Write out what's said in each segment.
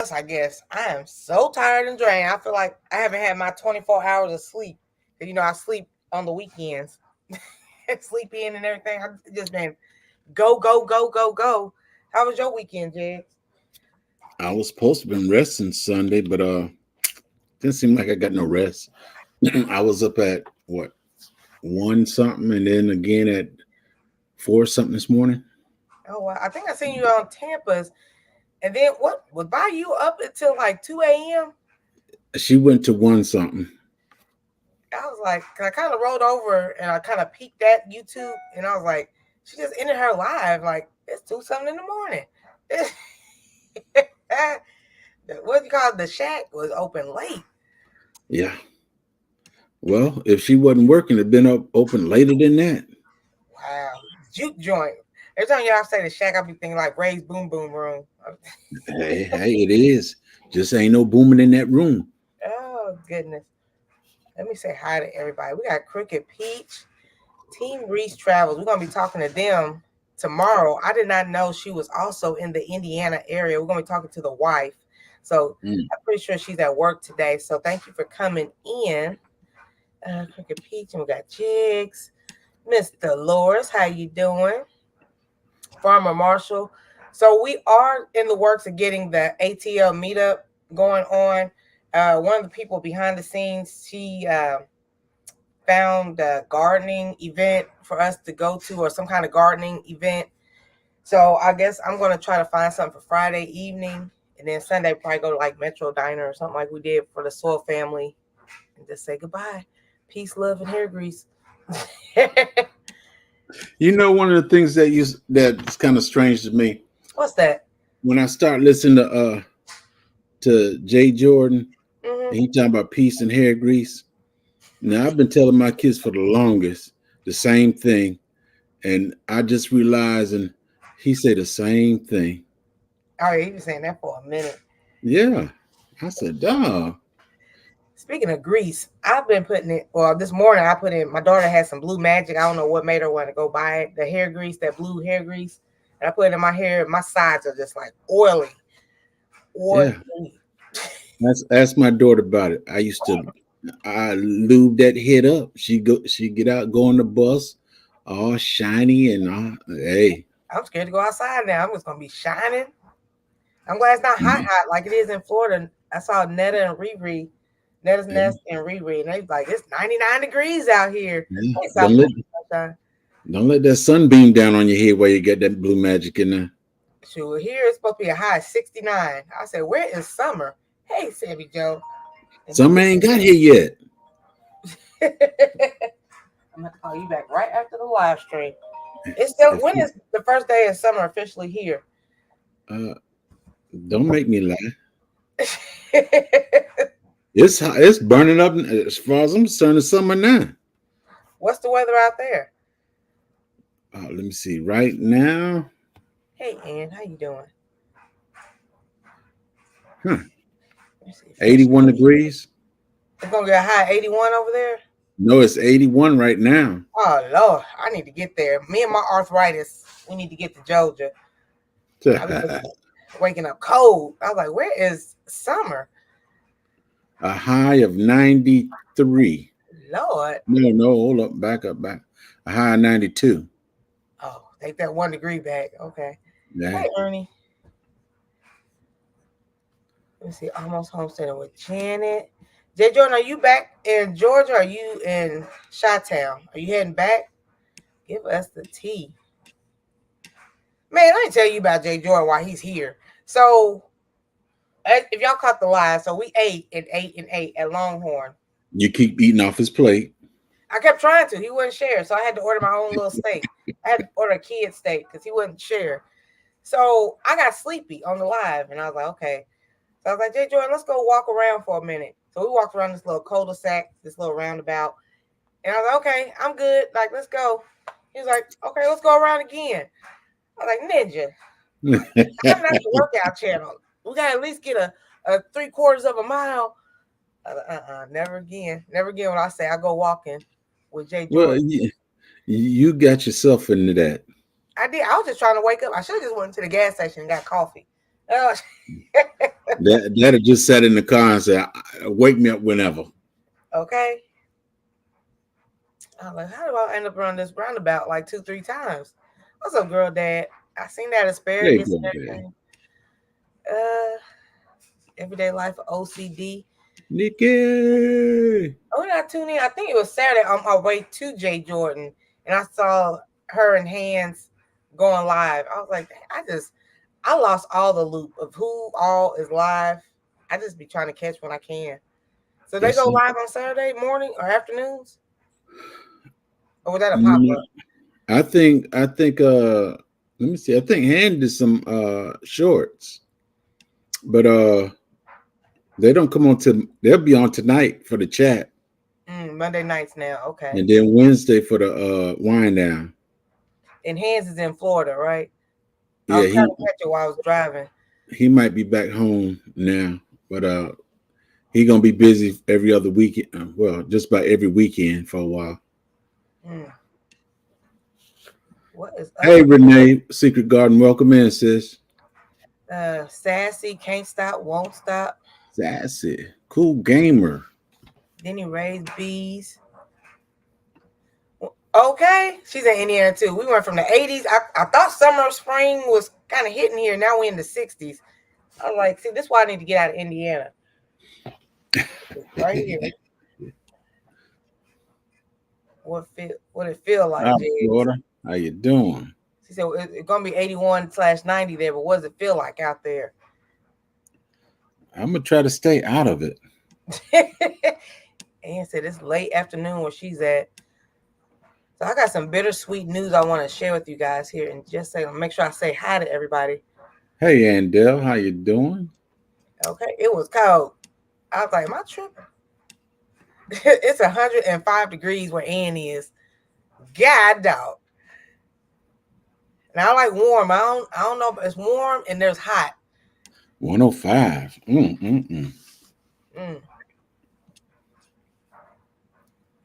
I guess I am so tired and drained. I feel like I haven't had my 24 hours of sleep. You know, I sleep on the weekends, sleep in and everything. I've just been go, go, go, go, go. How was your weekend, Jig? I was supposed to have been resting Sunday, but didn't seem like I got no rest. I was up at what 1 something, and then again at 4 something this morning. Oh, well, I think I seen you on Tampa's, and then what was by you up until like 2 a.m. She went to 1 something. I was like, I kind of rolled over and I kind of peeked at YouTube, and I was like, she just ended her live like it's 2 something in the morning. What you call it? The shack was open late. Yeah. Well, if she wasn't working, it'd been up open later than that. Wow, juke joint. Every time y'all say the shack, I be thinking like Ray's Boom Boom Room. Hey, it is. Just ain't no booming in that room. Oh goodness. Let me say hi to everybody. We got Crooked Peach, Team Reese Travels. We're gonna be talking to them tomorrow. I did not know she was also in the Indiana area. We're gonna be talking to the wife. So Mm. I'm pretty sure she's at work today. So thank you for coming in. Crooked Peach, and we got Jigs. Miss Dolores, how you doing? Farmer Marshall. So we are in the works of getting the ATL meetup going on. One of the people behind the scenes, she found a gardening event for us to go to, or some kind of gardening event. So I guess I'm going to try to find something for Friday evening, and then Sunday probably go to like Metro Diner or something like we did for the Soil family, and just say goodbye, peace, love, and hair grease. You know, one of the things that's kind of strange to me What's that? when I start listening to Jay Jordan, Mm-hmm. and he talking about peace and hair grease. Now I've been telling my kids for the longest the same thing, and I just realized, and he said the same thing. Oh, yeah, he was saying that for a minute. Yeah, I said, dog. Speaking of grease, I've been putting it. Well, this morning I put in. My daughter had some Blue Magic. I don't know what made her want to go buy it. The hair grease, that blue hair grease, and I put it in my hair. My sides are just like oily, oily. Yeah, ask my daughter about it. I lube that head up. She get out, go on the bus, all shiny and hey. I'm scared to go outside now. I'm just gonna be shining. I'm glad it's not hot, hot like it is in Florida. I saw Netta and Riri, Netta's Yeah, Nest and Riri, and they like it's 99 degrees out here. yeah. Hey, South Florida. Don't let that sun beam down on your head while you get that blue magic in there. Sure, here it's supposed to be a high of 69. I said, where is summer? Hey, Sammy Joe. And Some ain't got here yet. I'm gonna call you back right after the live stream. It's still If when is the first day of summer officially here? uh, don't make me lie. It's hot, it's burning up as far as I'm concerned. It's summer now. What's the weather out there? Let me see. Right now, Hey, Ann, how you doing? huh? Let me see. 81 degrees. It's gonna get a high 81 over there. No, it's 81 right now. Oh Lord, I need to get there. Me and my arthritis, we need to get to Georgia. I be waking up cold. I was like, where is summer? A high of 93. Lord. No, hold up, back up, back. A high of 92. Oh, take that 1 degree back. Okay. Yeah. Hey, Ernie. Let me see. Almost homesteading with Janet. Jay Jordan, are you back in Georgia? Or are you in Chi-Town? Are you heading back? Give us the tea. Man, let me tell you about Jay Jordan while he's here. So, if y'all caught the live, so we ate and ate and ate at Longhorn. You keep eating off his plate. I kept trying to. He wouldn't share. So I had to order my own little steak. I had to order a kid steak because he wouldn't share. So I got sleepy on the live. And I was like, okay. So I was like, Jay Jordan, let's go walk around for a minute. So we walked around this little cul-de-sac, this little roundabout. And I was like, okay, I'm good. Like, let's go. He was like, okay, let's go around again. I was like, Ninja, I'm not the workout channel. We got to at least get a 3/4 of a mile. Never again. Never again when I say I go walking with Jay Well, Jordan. you got yourself into that. I did. I was just trying to wake up. I should have just went to the gas station and got coffee. Oh, That just sat in the car and said, "Wake me up whenever." okay. I'm like, how do I end up on this roundabout like 2, 3 times? What's up, girl, dad? I seen that There you asparagus go, and baby. everything. Everyday life of OCD. Nikki. Oh, did I tune in? I think it was Saturday on my way to Jay Jordan, and I saw her and Hands going live. I was like, I lost all the loop of who all is live. I just be trying to catch when I can. So they Yes, go sir. live on Saturday morning or afternoons, or was that a pop Mm, up? I think let me see. I think Han did some shorts, but they don't come on to they'll be on tonight for the chat, Monday nights now. Okay. and then Wednesday for the wind down. And Hands is in Florida, right? I Yeah, was trying to catch it while I was driving. he might be back home now, but he gonna be busy every other weekend. Well, just about every weekend for a while. Mm. What is up Hey with Renee, Secret Garden, welcome in, sis. Sassy? Can't stop, won't stop. Sassy, cool gamer. Then he raised bees. Okay, she's in Indiana too. We went from the 80s. I thought summer, spring was kind of hitting here. Now we're in the 60s. I was like, see, this is why I need to get out of Indiana. Right here. What it feel like, Hi, Jigs? daughter. How you doing? She said it's gonna be 81/90 there, but what does it feel like out there? I'm gonna try to stay out of it. Ann said it's late afternoon where she's at. So I got some bittersweet news I want to share with you guys here, and just say, make sure I say hi to everybody. Hey, Andel, how you doing? Okay, it was cold. I was like, am I tripping? It's 105 degrees where Ann is. God dog. And I like warm. I don't know, but it's warm and there's hot. 105. Mm.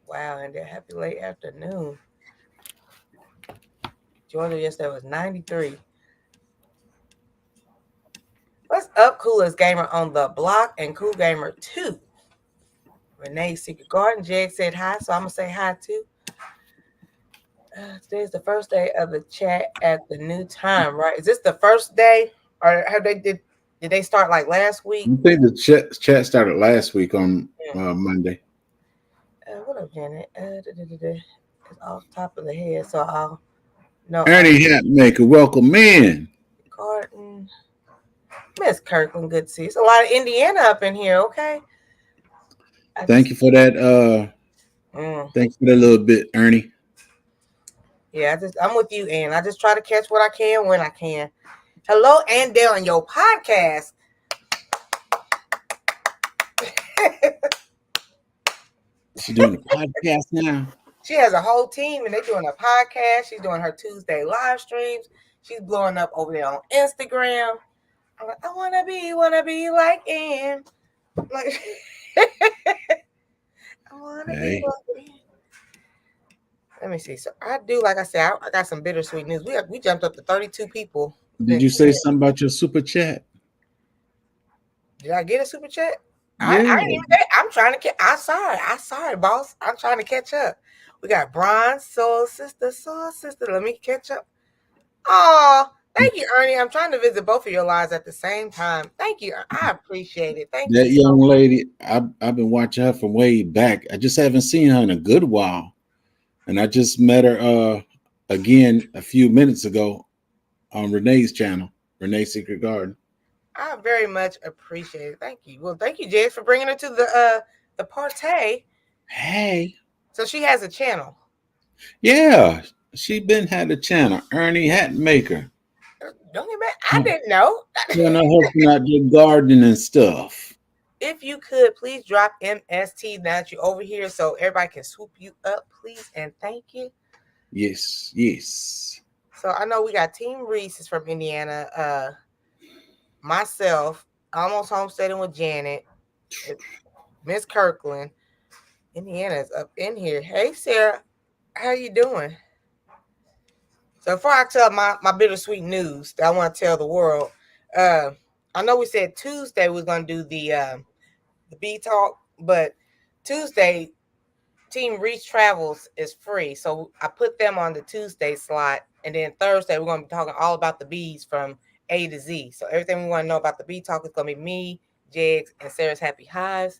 Wow, and then happy late afternoon. Georgia yesterday was 93. What's up, coolest gamer on the block and cool gamer 2? Renee Secret Garden. Jeg said hi, so I'm gonna say hi too. Today's the first day of the chat at the new time, right? Is this the first day, or have did they start like last week? I think the chat started last week on Monday. What up, Janet? It's off top of the head, so I'll know. Ernie Hatmaker, welcome in. Garden, Miss Kirkland, good to see. It's a lot of Indiana up in here. Okay. Thank you for that. Thanks for that little bit, Ernie. Yeah, I'm with you, Ann. I just try to catch what I can when I can. Hello, Andale, and your podcast. She's doing a podcast now. She has a whole team, and they're doing a podcast. She's doing her Tuesday live streams. She's blowing up over there on Instagram. I'm like, I wanna be like Ann. Like, I wanna be like Ann. Let me see. So I do, like I said, I got some bittersweet news. We jumped up to 32 people. Did you say something about your super chat? Did I get a super chat? Yeah. I didn't even say. I'm trying to get. I saw it, boss. I'm trying to catch up. We got Bronze Soul Sister. Let me catch up. Oh, thank you, Ernie. I'm trying to visit both of your lives at the same time. Thank you. I appreciate it. Thank you. That young lady, I've been watching her from way back. I just haven't seen her in a good while. And I just met her again a few minutes ago on Renee's channel, Renee Secret Garden. I very much appreciate it. Thank you. Well, thank you, Jess, for bringing her to the party. Hey. So she has a channel. Yeah, she had a channel, Ernie Hatmaker. Don't get mad. I didn't know. You know, helping out your garden and stuff. If you could, please drop MST now that you're over here so everybody can swoop you up, please, and thank you. Yes, yes. So I know we got Team Reese is from Indiana. Myself, almost homesteading with Janet, Miss Kirkland. Indiana's up in here. Hey, Sarah, how you doing? So before I tell my bittersweet news that I want to tell the world, I know we said Tuesday we was gonna do the B talk, but Tuesday Team Reach Travels is free, so I put them on the Tuesday slot, and then Thursday we're gonna be talking all about the bees from A to Z. So everything we want to know about the bee talk is gonna be me, Jigs, and Sarah's Happy Hives,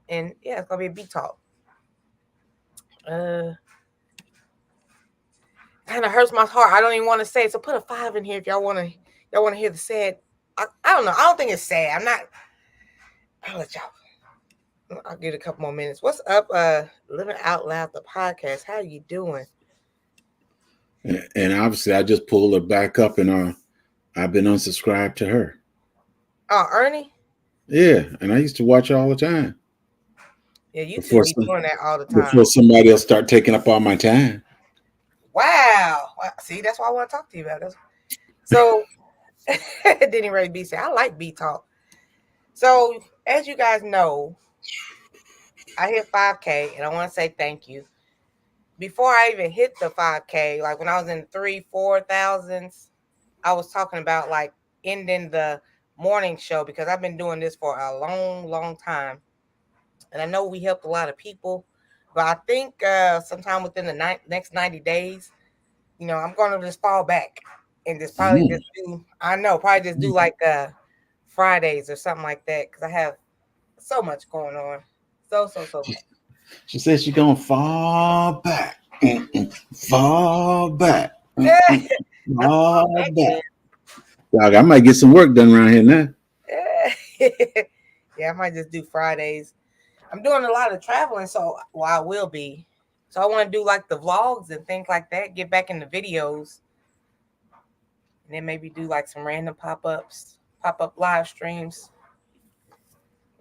and yeah, it's gonna be a bee talk. Kind of hurts my heart. I don't even want to say it, so put a 5 in here if y'all want to hear the sad. I don't know. I don't think it's sad. I'm not. I'll let y'all. I'll give it a couple more minutes. What's up, Living Out Loud, the podcast? How you doing? And obviously, I just pulled her back up, and I've been unsubscribed to her. Oh, Ernie? Yeah, and I used to watch her all the time. Yeah, you should be doing that all the time. Before somebody else start taking up all my time. Wow. See, that's why I want to talk to you about this. So, Denny Ray B said, I like B Talk. So, as you guys know, I hit 5K, and I want to say thank you. Before I even hit the 5K, like when I was in 3,000-4,000s, I was talking about like ending the morning show because I've been doing this for a long, long time. And I know we helped a lot of people, but I think sometime within the next 90 days, I'm going to just fall back and just probably just do like Fridays or something like that because I have so much going on. So much. She says she's going to fall back. Fall back. Fall back. Dog, I might get some work done around here now. Yeah, I might just do Fridays. I'm doing a lot of traveling, so I will be. So I want to do like the vlogs and things like that, get back in the videos, and then maybe do like some random pop-up live streams.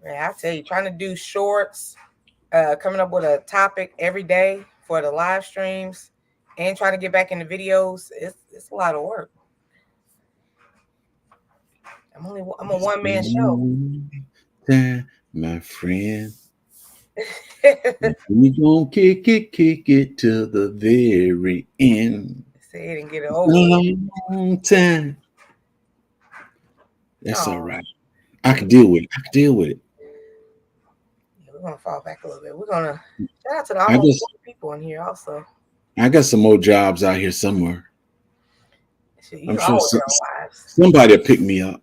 Man, I tell you, trying to do shorts, coming up with a topic every day for the live streams, and trying to get back in the videos, it's a lot of work. I'm a one-man show. My friend. We gonna kick it to the very end. Say it and get it over. Long time. That's all right. I can deal with it. Yeah, we're gonna fall back a little bit. We're gonna shout out to the almost 40 people in here also. I got some more jobs out here somewhere. I'm sure somebody will pick me up.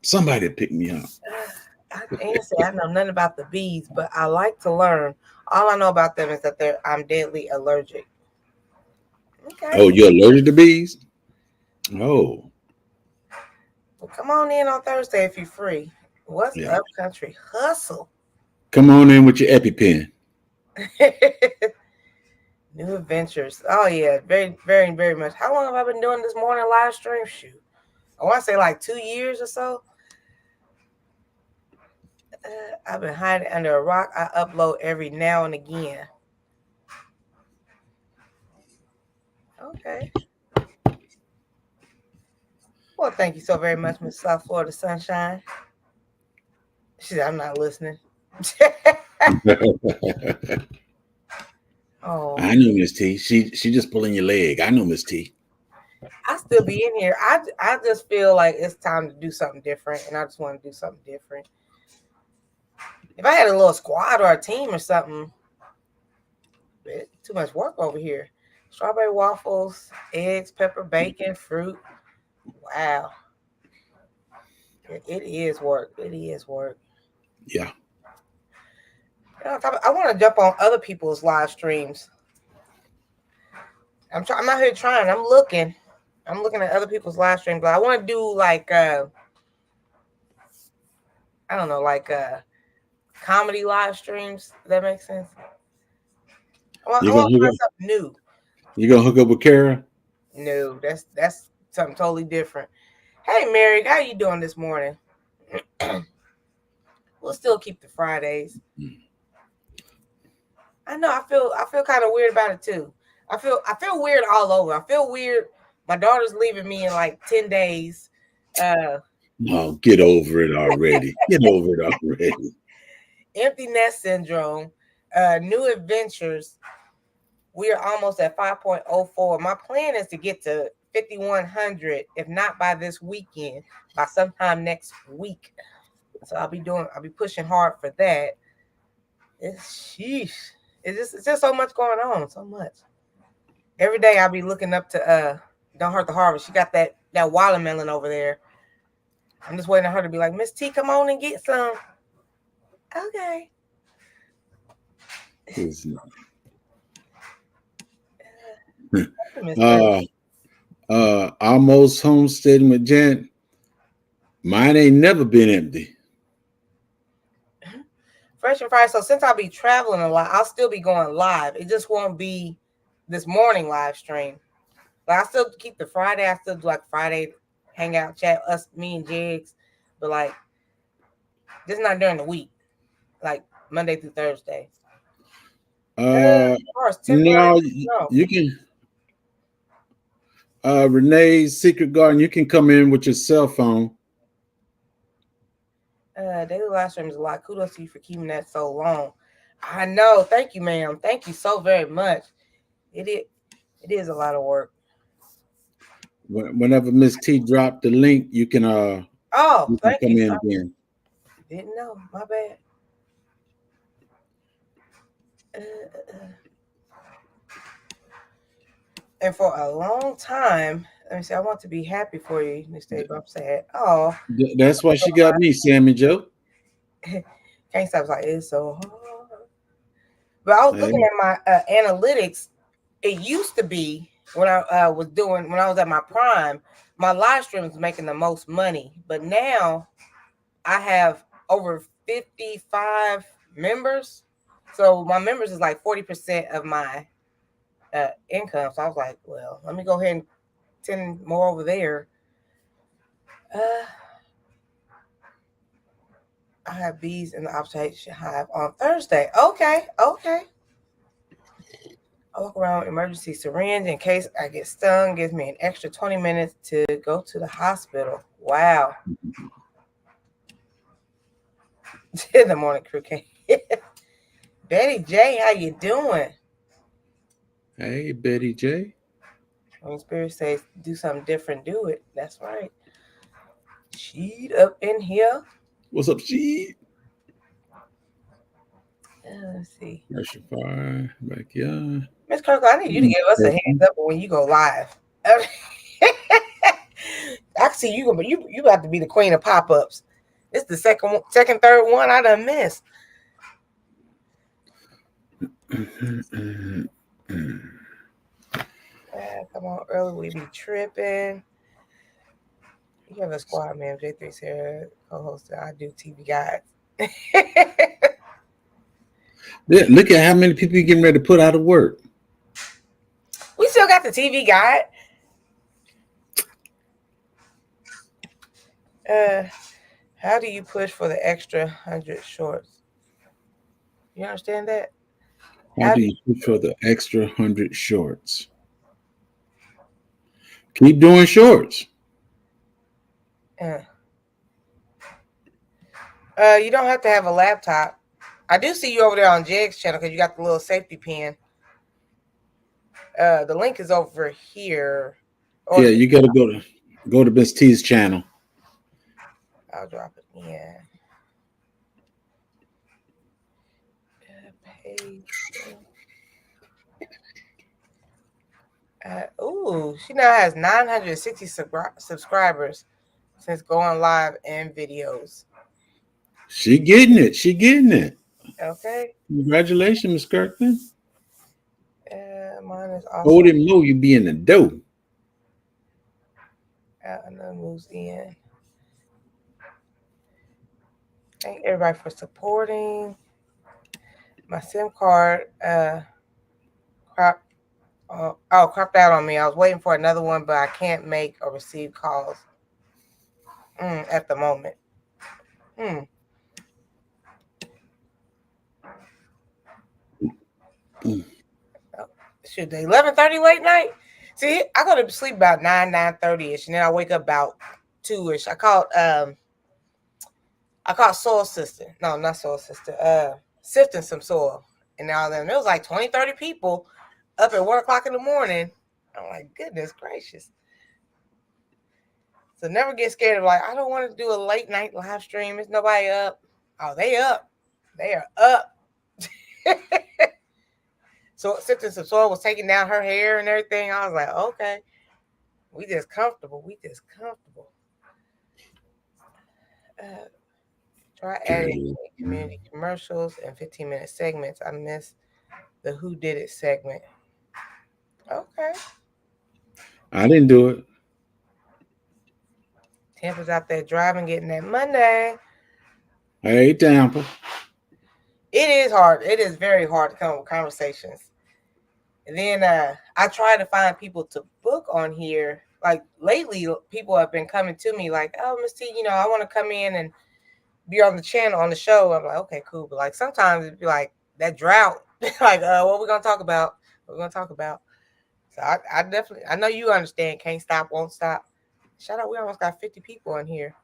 I can't say I know nothing about the bees, but I like to learn. All I know about them is that I'm deadly allergic. Okay. Oh, you're allergic to bees? Oh. Well, come on in on Thursday if you're free. What's up, country? Hustle. Come on in with your EpiPen. New adventures. Oh, yeah. Very, very, very much. How long have I been doing this morning live stream? Shoot. I want to say like 2 years or so. I've been hiding under a rock. I upload every now and again. Okay. Well, thank you so very much, Miss South Florida Sunshine. She said, I'm not listening. Oh, I know Miss T. She just pulling your leg. I know Miss T. I still be in here. I just feel like it's time to do something different, and I just want to do something different. If I had a little squad or a team or something, too much work over here. Strawberry waffles, eggs, pepper, bacon, fruit. Wow. It is work. It is work. Yeah. I want to jump on other people's live streams. I'm not here trying. I'm looking at other people's live streams, but I want to do like I don't know, like comedy live streams. Does that make sense? I want to try something new. You gonna hook up with Kara? No, that's something totally different. Hey, Mary, how you doing this morning? We'll still keep the Fridays. I know. I feel kind of weird about it too. I feel weird all over. I feel weird. My daughter's leaving me in like 10 days. Oh, get over it already. Get over it already. Empty nest syndrome. New adventures. We are almost at 5.04. My plan is to get to 5,100, if not by this weekend, by sometime next week. So I'll be pushing hard for that. It's sheesh. It's just so much going on, so much. Every day I'll be looking up to Don't Hurt the Harvest. She got that watermelon over there. I'm just waiting on her to be like, Miss T, come on and get some. Okay. Almost homesteading with Jen. Mine ain't never been empty. Fresh and Fried. So since I'll be traveling a lot, I'll still be going live. It just won't be this morning live stream. Like I still keep the Friday. I still do like Friday hangout chat, me and Jigs, but like just not during the week, like Monday through Thursday. No, you can. Renee's Secret Garden. You can come in with your cell phone. Daily live stream is a lot. Kudos to you for keeping that so long. I know. Thank you, ma'am. Thank you so very much. It is a lot of work. Whenever Miss T dropped the link, you can thank come in again. Didn't know. My bad. And for a long time, let me say, I want to be happy for you, Mr. I'm sad. Oh, that's why she got me, Sammy Joe. Can't stop. Like, it's so hard. But I was looking at my analytics. It used to be when I was at my prime, my live stream was making the most money. But now I have over 55 members. So my members is like 40% of my income. So I was like, well, let me go ahead and 10 more over there. I have bees in the observation hive on Thursday. Okay. I walk around with emergency syringe in case I get stung. Gives me an extra 20 minutes to go to the hospital. Wow. The morning crew came. Betty J, how you doing? Hey, Betty J. When Spirit says do something different, do it. That's right. Sheet up in here. What's up, Sheet? Let's see. Commercial fire backyard. Miss Kirkland, I need you to give us a hands up when you go live. I see you, but you have to be the queen of pop-ups. This is the second, third one I done missed. Come on, early we be tripping. You have a squad, man. J3's here, co-host. I do TV guides. Yeah, look at how many people you getting ready to put out of work. We still got the TV guide. How do you push for the extra 100 shorts? You understand that? How do you push for the extra 100 shorts? Keep doing shorts. You don't have to have a laptop. I do see you over there on Jeg's channel because you got the little safety pin. The link is over here. Yeah, you got to go to Miss T's channel. I'll drop it. Yeah. She now has 960 subscribers since going live and videos. She getting it. Okay. Congratulations, Miss Kirkland. Mine is awesome. Hold him low, you be in the dough. Another moves in. Thank everybody for supporting. My SIM card cropped out on me. I was waiting for another one, but I can't make or receive calls at the moment. Should they 11:30 late night? See, I go to sleep about 9:30ish, and then I wake up about 2ish. I caught soil sister. No, not soil sister. Sifting some soil. And now then there was like 20, 30 people up at 1 o'clock in the morning. I'm like, goodness gracious. So never get scared of like, I don't want to do a late night live stream. There's nobody up. Oh, they up. They are up. So Sister Soul was taking down her hair and everything. I was like, okay, we just comfortable. Try adding community commercials and 15-minute segments. I missed the Who Did It segment. Okay. I didn't do it. Tampa's out there driving, getting that Monday. Hey, Tampa. It is hard. It is very hard to come up with conversations. And then I try to find people to book on here. Like lately, people have been coming to me like, oh, Miss T, I want to come in and be on the channel, on the show. I'm like, okay, cool. But like sometimes it'd be like that drought. Like, what we going to talk about? So I definitely, I know you understand. Can't stop, won't stop. Shout out, we almost got 50 people in here.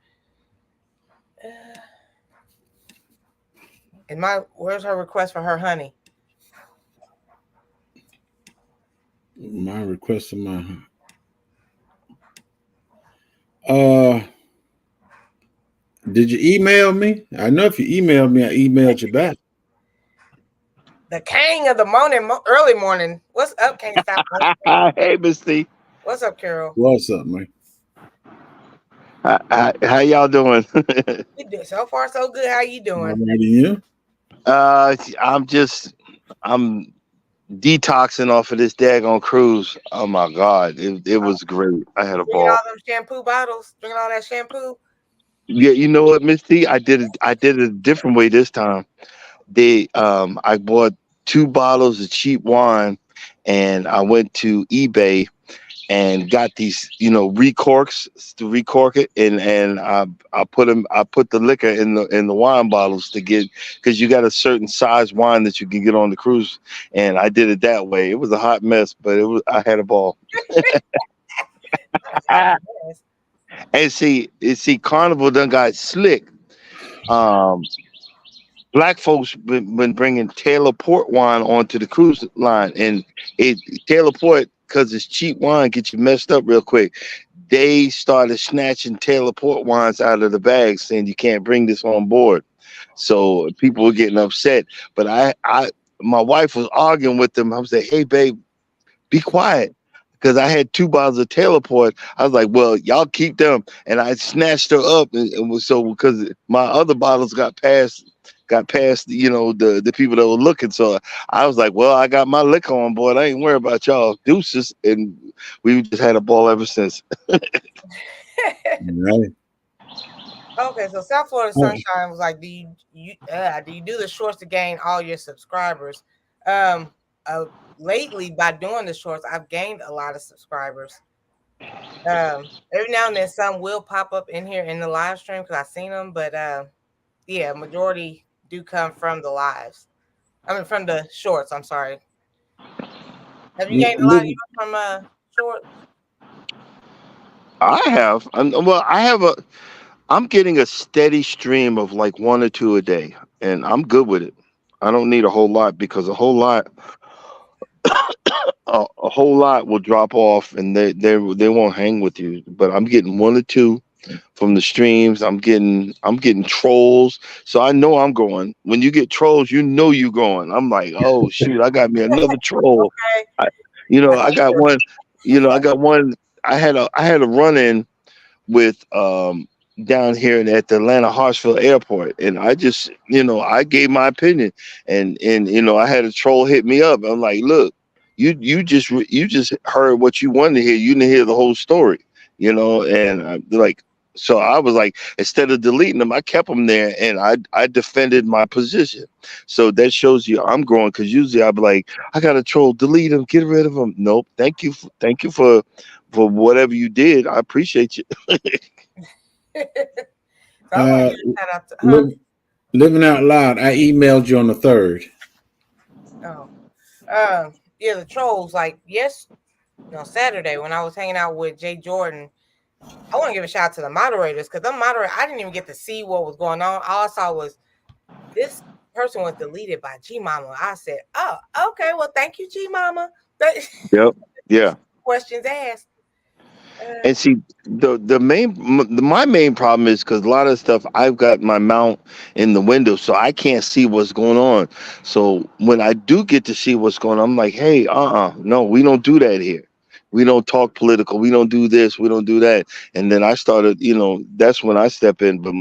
And where's her request for her honey? My request for my did you email me? I know if you emailed me, I emailed you back. The king of the morning, early morning. What's up, Can't Stop? Hey, Miss T. What's up, Carol? What's up, man? How y'all doing? We do so far so good. How you doing? All right, you? I'm detoxing off of this daggone cruise. Oh my God, it was great. I had a Drinking ball. all them shampoo bottles, drinking all that shampoo. Yeah, you know what, Miss T? I did it a different way this time. I bought 2 bottles of cheap wine, and I went to eBay and got these, recorks to recork it, and I put the liquor in the wine bottles to get, because you got a certain size wine that you can get on the cruise, and I did it that way. It was a hot mess, but I had a ball. And see, Carnival done got slick. Black folks been bringing Taylor Port wine onto the cruise line, and Taylor Port, because it's cheap wine, get you messed up real quick. They started snatching Taylor Port wines out of the bags, saying you can't bring this on board. So people were getting upset. But my wife was arguing with them. I was like, "Hey, babe, be quiet." Because I had 2 bottles of Taylor Port. I was like, well, y'all keep them. And I snatched her up. And so because my other bottles got past, the people that were looking. So I was like, well, I got my liquor on board. I ain't worried about y'all. Deuces. And we just had a ball ever since. Right. Okay, so South Florida Sunshine was like, do you do the shorts to gain all your subscribers? Lately, by doing the shorts, I've gained a lot of subscribers. Every now and then, some will pop up in here in the live stream because I've seen them, but yeah, majority do come from the lives. I mean, from the shorts. I'm sorry. Have you gained a lot from shorts? I have. I'm getting a steady stream of like 1 or 2 a day, and I'm good with it. I don't need a whole lot, because a whole lot will drop off, and they won't hang with you. But I'm getting 1 or 2 from the streams. I'm getting trolls, so I know I'm going. When you get trolls, you're going. I'm like, oh shoot, I got me another troll. Okay. I got one. I got one. I had a run in with down here at the Atlanta Hartsfield Airport, and I just I gave my opinion, and I had a troll hit me up. I'm like, look, you just heard what you wanted to hear. You didn't hear the whole story, and like. So I was like, instead of deleting them, I kept them there, and I defended my position. So that shows you I'm growing, because usually I'd be like, I got a troll, delete them, get rid of them. Nope, thank you for whatever you did. I appreciate you. Living out loud. I emailed you on the 3rd. Oh, yeah, the trolls. Like Saturday when I was hanging out with Jay Jordan. I want to give a shout out to the moderators, because the moderator, I didn't even get to see what was going on. All I saw was this person was deleted by G Mama. I said, oh, okay, well, thank you, G Mama. Yep. Yeah. Questions asked. And see, my main problem is because a lot of stuff I've got my mount in the window, so I can't see what's going on. So when I do get to see what's going on, I'm like, hey, no, we don't do that here. We don't talk political. We don't do this. We don't do that. And then I started, that's when I step in. But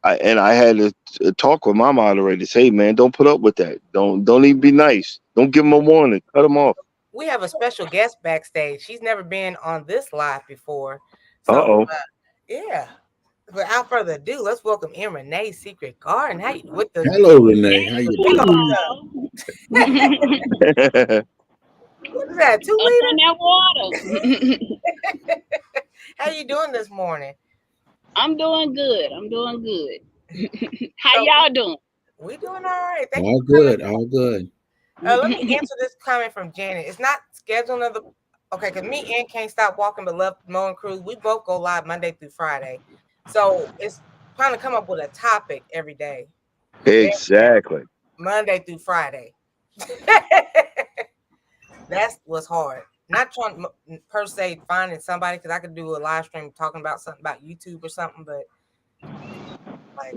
I had to talk with my moderators. Hey, man, don't put up with that. Don't even be nice. Don't give them a warning. Cut them off. We have a special guest backstage. She's never been on this live before. Uh-oh. Yeah. Without further ado, let's welcome in Renee's Secret Garden. How you with the Hello, Renee. How you doing? What is that? 2 Up liters? in that water. How you doing this morning? I'm doing good. How y'all doing? We doing all right. Thank All you. good. All good. Let me answer this comment from Janet. It's not scheduled another. Okay, because me and Can't Stop Walking but Love Mowing Cruise, we both go live Monday through Friday. So it's trying to come up with a topic every day. Exactly. Monday through Friday. That's what's hard. Not trying per se finding somebody, because I could do a live stream talking about something about YouTube or something, but like,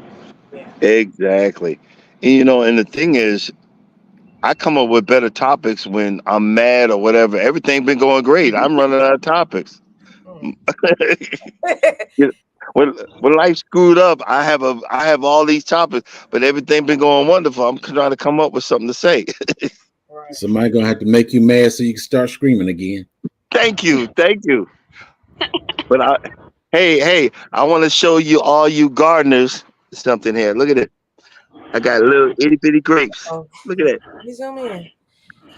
yeah. Exactly. And the thing is, I come up with better topics when I'm mad or whatever. Everything been going great. I'm running out of topics. When life screwed up, I have all these topics, but everything been going wonderful. I'm trying to come up with something to say. Right. Somebody gonna have to make you mad so you can start screaming again. Thank you. But hey, I want to show you all you gardeners something here. Look at it. I got little itty bitty grapes. Oh, Look at that. you zoom in.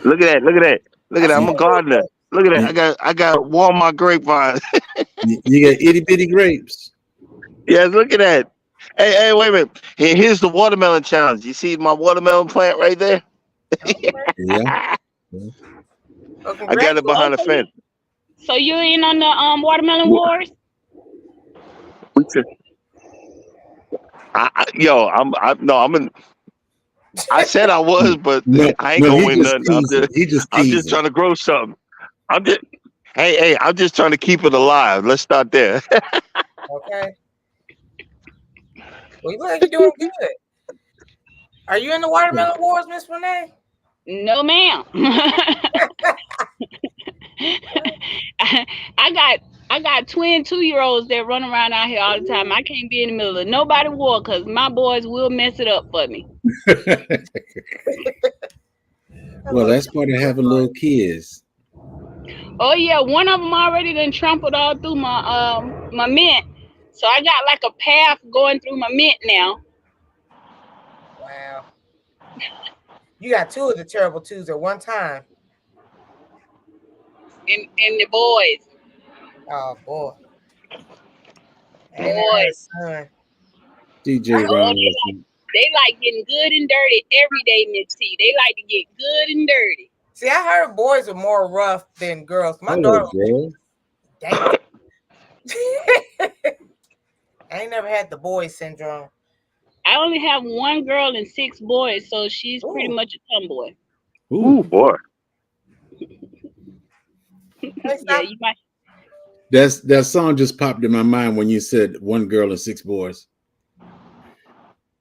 Look at that. I'm a gardener. Look at that. I got Walmart grapevines. You got itty bitty grapes. Yeah, look at that. Hey, wait a minute. Here's the watermelon challenge. You see my watermelon plant right there? Yeah. I got it behind the fence. So you in on the watermelon wars? I said I was, but I ain't gonna win nothing. I'm just trying to grow something. I'm just trying to keep it alive. Let's start there. Okay. Well, you look like you're doing good. Are you in the watermelon wars, Miss Renee? No, ma'am. I got twin 2-year-olds that run around out here all the time. I can't be in the middle of nobody war because my boys will mess it up for me. Well, that's part of having little kids. Oh yeah, one of them already done trampled all through my my mint. So I got like a path going through my mint now. Wow. You got 2 of the terrible 2s at one time. And the boys. Oh boy. Boys. DJ Ron. They like getting good and dirty every day, Miss T. They like to get good and dirty. See, I heard boys are more rough than girls. My daughter. Dang. I ain't never had the boy syndrome. I only have 1 girl and 6 boys, so she's pretty much a tomboy. Ooh, boy. Yeah, you might. That song just popped in my mind when you said 1 girl and 6 boys.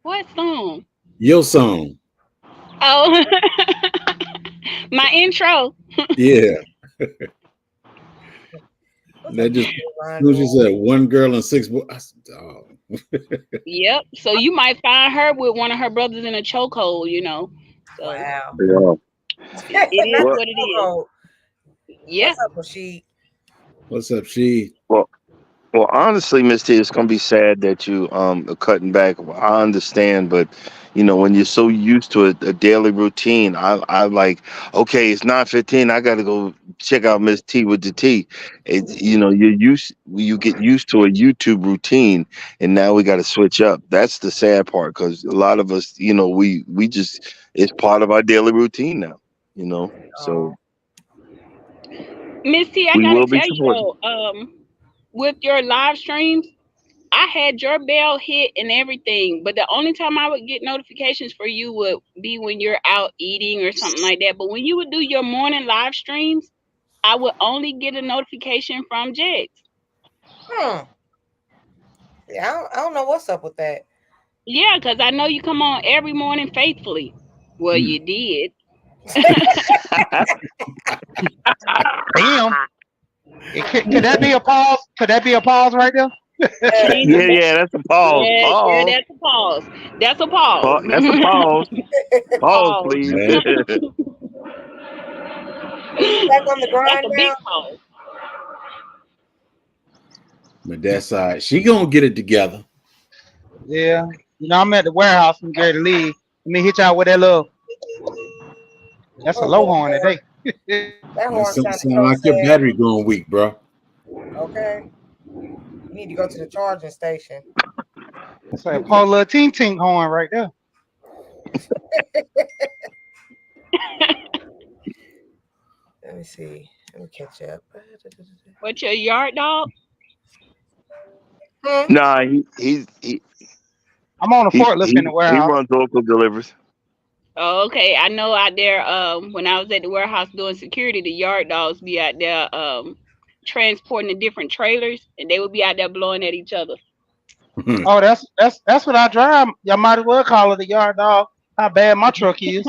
What song? Your song. Oh, my intro. Yeah. That just you said 1 girl and 6 boys. Oh. Yep. So you might find her with one of her brothers in a chokehold, So, wow. Yeah. It is what it is. Yeah. What's up, Rashid? What's up, she? Well, honestly, Miss T, it's gonna be sad that you are cutting back. I understand, but when you're so used to a daily routine, I like, okay, it's 9:15. I gotta go check out Miss T with the T. You get used to a YouTube routine, and now we got to switch up. That's the sad part, because a lot of us, we just, it's part of our daily routine now. So. Miss T, I gotta tell you though, with your live streams, I had your bell hit and everything, but the only time I would get notifications for you would be when you're out eating or something like that. But when you would do your morning live streams, I would only get a notification from Jegs. Yeah, I don't know what's up with that. Yeah, because I know you come on every morning faithfully. Well, you did. Damn. Could that be a pause? Could that be a pause right there? Yeah, that's a pause. Yeah, Pause. that's a pause. That's a pause. That's a pause. Pause, Pause. please. Back on the That's grind a big now. pause. But that's she gonna get it together. Yeah. You know, I'm at the warehouse and ready to leave. Let me hit y'all with that little. That's a low horn today. That horn Sound sounded like so your sad. battery going weak, bro. Okay. You need to go to the charging station. It's like a Paul little tink tink horn right there. Let me see. Let me catch up. What's your yard dog? Nah, he I'm on a forklift in the he warehouse. runs local deliveries. Oh, okay. I know out there, when I was at the warehouse doing security, the yard dogs be out there transporting the different trailers, and they would be out there blowing at each other. Oh, that's what I drive. Y'all might as well call it a yard dog. How bad my truck is.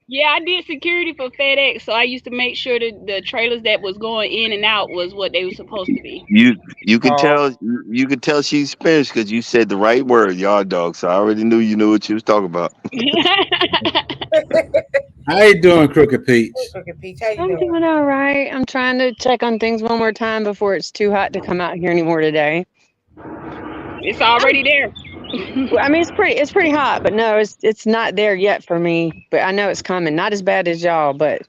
Yeah, I did security for FedEx, so I used to make sure that the trailers that was going in and out was what they were supposed to be. You could tell she's Spanish because you said the right word, yard dog. So I already knew you knew what you was talking about. How you doing, Crooked Peach? Crooked Peach, how you I'm doing? doing all right. I'm trying to check on things one more time before it's too hot to come out here anymore today. It's already there. Well, I mean, it's pretty hot, but no, it's not there yet for me. But I know it's coming. Not as bad as y'all, but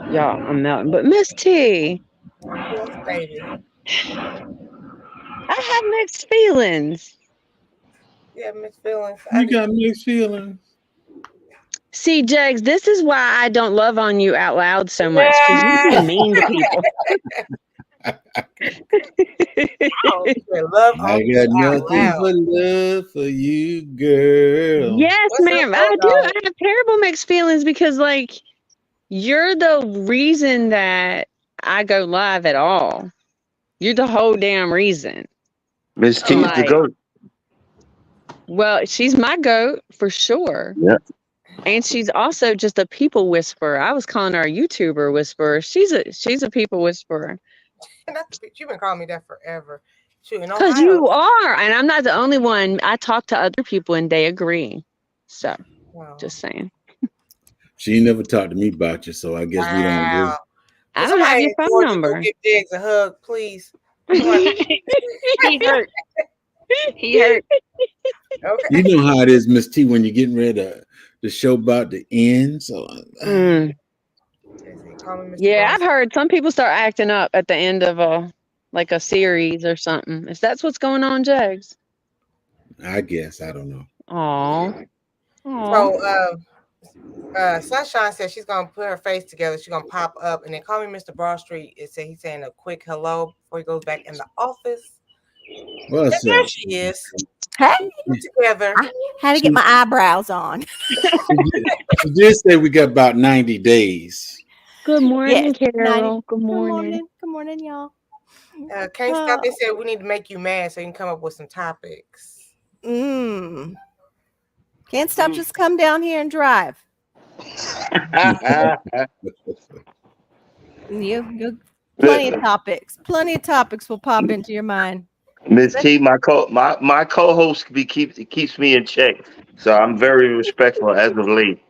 y'all, I'm melting. But Miss T, Yes, baby. I have mixed feelings. Yeah, mixed feelings. You got mixed feelings. See, Jegs, this is why I don't love on you out loud so much, because you be mean to people. Love I got nothing but love for you, girl. Yes, ma'am. I do. I have terrible mixed feelings because, like, you're the reason that I go live at all. You're the whole damn reason. Miss T is the goat. Well, she's my goat for sure. Yeah. And she's also just a people whisperer. I was calling her a YouTuber whisperer. She's a people whisperer. You've been calling me that forever. Because you are, and I'm not the only one. I talk to other people and they agree. So, just saying. She never talked to me about you, so I guess we don't agree. I don't have your phone number. Give Jegs a hug, please. He hurt. He hurt. Okay. You know how it is, Miss T, when you're getting ready the show about to end. So yeah, I've heard some people start acting up at the end of a series or something. Is that what's going on, Jegs? I guess I don't know. Aww. So Sunshine said she's gonna put her face together. She's gonna pop up and then call me Mr. Broadstreet. He's saying a quick hello before he goes back in the office. What's there up? she is. Hey, together. I had to get my eyebrows on. She did say we got about 90 days. Good morning, Carol. Good morning. Good morning, y'all. Can't stop. They said we need to make you mad so you can come up with some topics. Can't stop. Just come down here and drive. You plenty of topics. Plenty of topics will pop into your mind. Miss T, my co-host keeps me in check, so I'm very respectful as of late.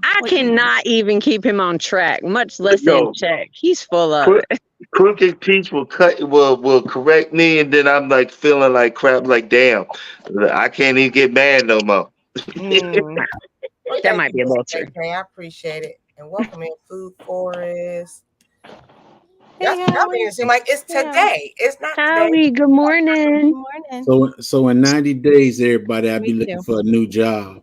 I cannot even keep him on track, much less in check. He's full of it. Crooked Peach will correct me, and then I'm like feeling like crap. Like damn, I can't even get mad no more. That might be a little true. I appreciate it, and welcome in, Food Forest. Y'all making it seem like it's today. It's not today. Good morning. Good morning. So in 90 days, everybody, I'll be looking for a new job.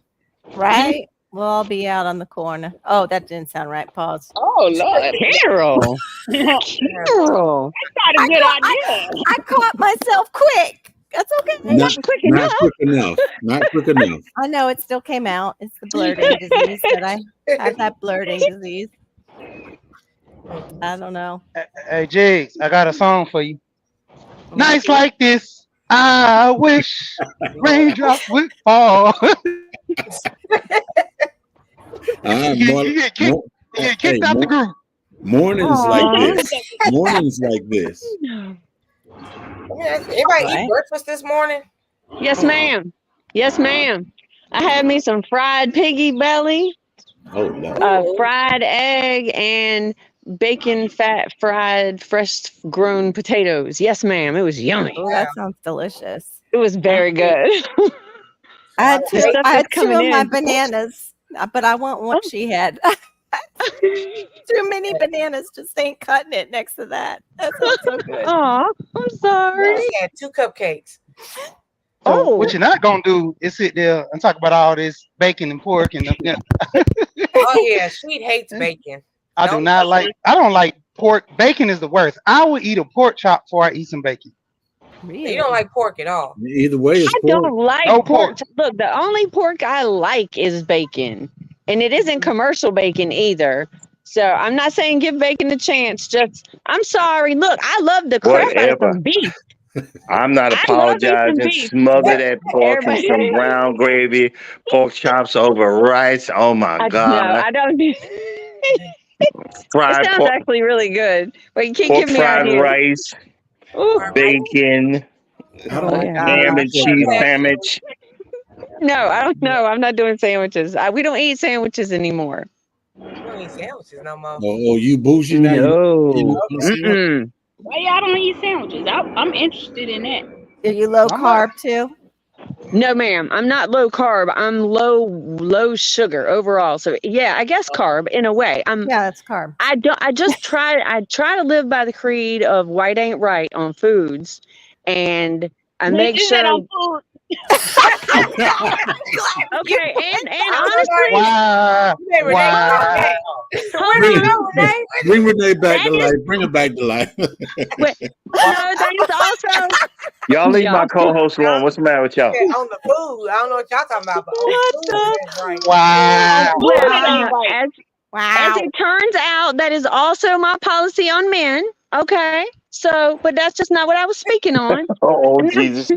Right? We'll all be out on the corner. Oh, that didn't sound right. Pause. Oh, Lord. Carol. Carol. That's not a good idea. I caught myself quick. That's okay. Not quick not enough. quick enough. Not quick enough. I know it still came out. It's the blurting disease that I have that blurting disease. I don't know. Hey, Jigs, I got a song for you. Nights like this, I wish raindrops would fall. You get kicked out the group. Mornings Aw. like this. Mornings like this. Anybody Right. eat breakfast this morning? Yes, ma'am. Yes, ma'am. I had me some fried piggy belly, Oh Lord. fried egg, and bacon fat fried fresh grown potatoes. Yes, ma'am. It was yummy. Oh, that sounds delicious. It was very good. I had The two, stuff I had that's two coming of my in. bananas, but I want what she had. Too many bananas just ain't cutting it next to that. That sounds so good. Aw, I'm sorry. She had 2 cupcakes. So Oh. what you're not gonna do is sit there and talk about all this bacon and pork and Oh yeah, she hates bacon. I do not like. I don't like pork. Bacon is the worst. I would eat a pork chop before I eat some bacon. Really? You don't like pork at all. Either way, it's I pork. don't like No pork. pork. Look, the only pork I like is bacon. And it isn't commercial bacon either. So I'm not saying give bacon a chance. Just, I'm sorry. Look, I love the crap out of Whatever. some beef. I'm not I love me some apologizing. beef. Smother that pork in Everybody- some brown gravy, pork chops over rice. Oh my No, God. I don't do It Fried sounds pork, actually really good. But you can't pork give me fried ideas. rice, Ooh, bacon, I don't Oh, like yeah. ham and cheese sandwich. no, I don't know. I'm not doing sandwiches. We don't eat sandwiches anymore. You don't eat sandwiches no more. Oh, you bougie now? No. You Mm-mm. Why y'all don't eat sandwiches? I'm interested in that. Are you low I'm carb too? No, ma'am. I'm not low carb. I'm low sugar overall. So yeah, I guess carb in a way. Yeah, that's carb. I try to live by the creed of white ain't right on foods, and I What make is that sure. on food? Okay, and honestly, Wow. Hey, Renee, Wow. where do you go, Renee? Bring Renee back to That is- life. Bring her back to life. no, that is also Y'all leave my Yeah. co-host alone. What's the matter with y'all? Yeah, on the food. I don't know what y'all talking about, but on food, that's right. Wow. as Wow. it turns out, that is also my policy on men. Okay, so but that's just not what I was speaking on. Oh Jesus,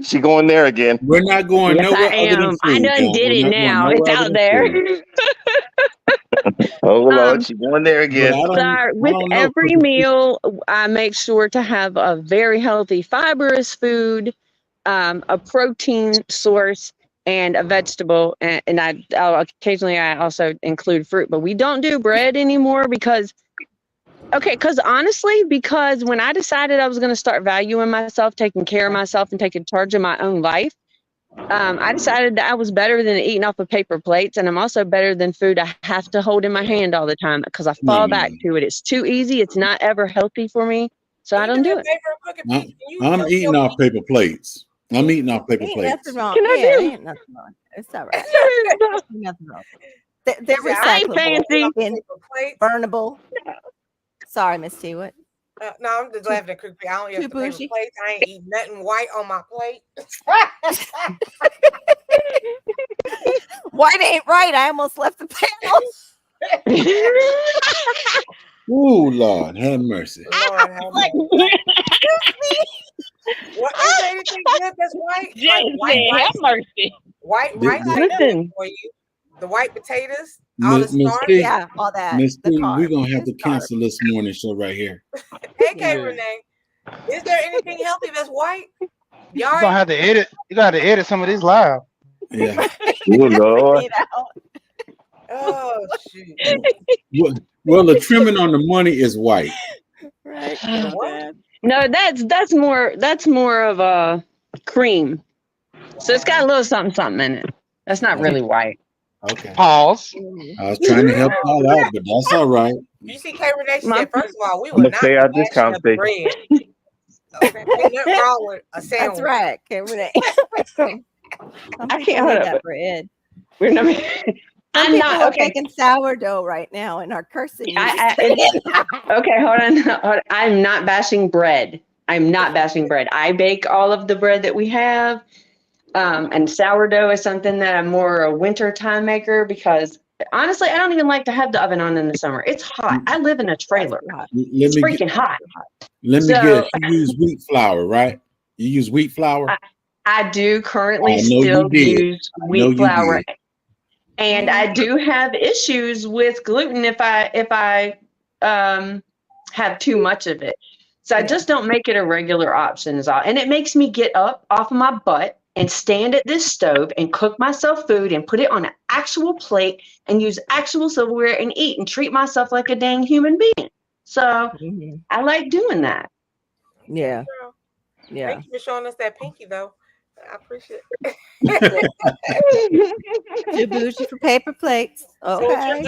she going there again. We're not going Yes, nowhere I other than am. food. I done y'all. did We're it not going now. nowhere It's other out than there. food. Oh Lord, Um, she going there But again. I don't, Sorry, I with don't know, every Cookie. meal, I make sure to have a very healthy, fibrous food, a protein source, and a vegetable. And I'll occasionally I also include fruit, but we don't do bread anymore because honestly, because when I decided I was going to start valuing myself, taking care of myself, and taking charge of my own life, I decided that I was better than eating off of paper plates, and I'm also better than food I have to hold in my hand all the time because I fall back to it. It's too easy. It's not ever healthy for me, so I don't do it. I'm eating off paper plates. I'm eating off paper Ain't plates. nothing wrong. Can I Yeah, do- ain't nothing wrong. It's all right. Ain't nothing wrong. They're I ain't recyclable fancy. and burnable. Sorry, Miss T. What? No, I'm just laughing at Crooked. I don't eat Too the paper bougie? plates. I ain't eating nothing white on my plate. White ain't right. I almost left the panel. Ooh, Lord, have mercy. Lord, have Like, mercy. What is there anything good that's white? Just Like white said, rice. have mercy. White The- rice the- ain't nothing Listen. for you. The white potatoes, all the Miss Miss starch. T, yeah, all that. Miss The T, carb. we're gonna have to It's carb. cancel this morning show right here. Hey, Yeah. Renee, is there anything healthy that's white? You're Y'all gonna ain't have to edit. You gotta edit some of this live. Yeah. Oh Lord. Get out. oh shoot. Well, the trimming on the money is white. Right. The what? No, that's more of a cream. So it's got a little something in it. That's not really white. Okay. Pause. I was trying to help y'all out, but that's all right. You see, K Renee, she My- said, first of all, we I'ma will not stay out this bash the conversation. bread. Okay, ain't nothing wrong with a sandwich. That's right. Okay, Renee. I can't hold up. that bread. We're not, Some I'm people not are okay. making sourdough right now and are cursing. you. Okay, hold on. I'm not bashing bread. I'm not bashing bread. I bake all of the bread that we have. And sourdough is something that I'm more a winter time maker because honestly, I don't even like to have the oven on in the summer. It's hot. I live in a trailer. It's freaking hot. Let me So- guess. You use wheat flour, right? You use wheat flour? I do currently I know still you did. use I know wheat you flour. did. And I do have issues with gluten if I have too much of it. So I just don't make it a regular option is all. And it makes me get up off of my butt and stand at this stove and cook myself food and put it on an actual plate and use actual silverware and eat and treat myself like a dang human being. So I like doing that. Yeah. Girl, Yeah. thank you for showing us that pinky, though. I appreciate it. Too bougie for paper plates. So your, Okay.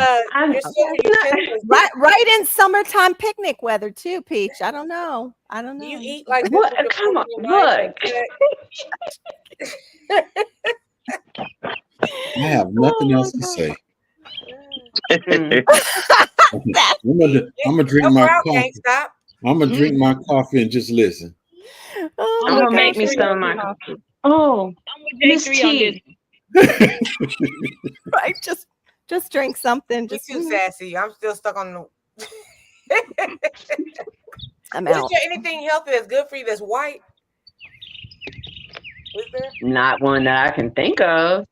your silver utensils, Right in summertime picnic weather too, Peach. I don't know. do you eat like this What? with your Come on, fruit and light look. I have nothing else to say. Mm. I'm gonna drink Your my brow coffee. can't stop. I'm gonna drink my coffee and just listen. Oh, I'm gonna make me some of my coffee. Oh, I'm with Miss J3 on this. T. right. Just drink something. Me Just too sassy. I'm still stuck on the. I'm Is out. there anything healthy that's good for you that's white? Is there? Not one that I can think of.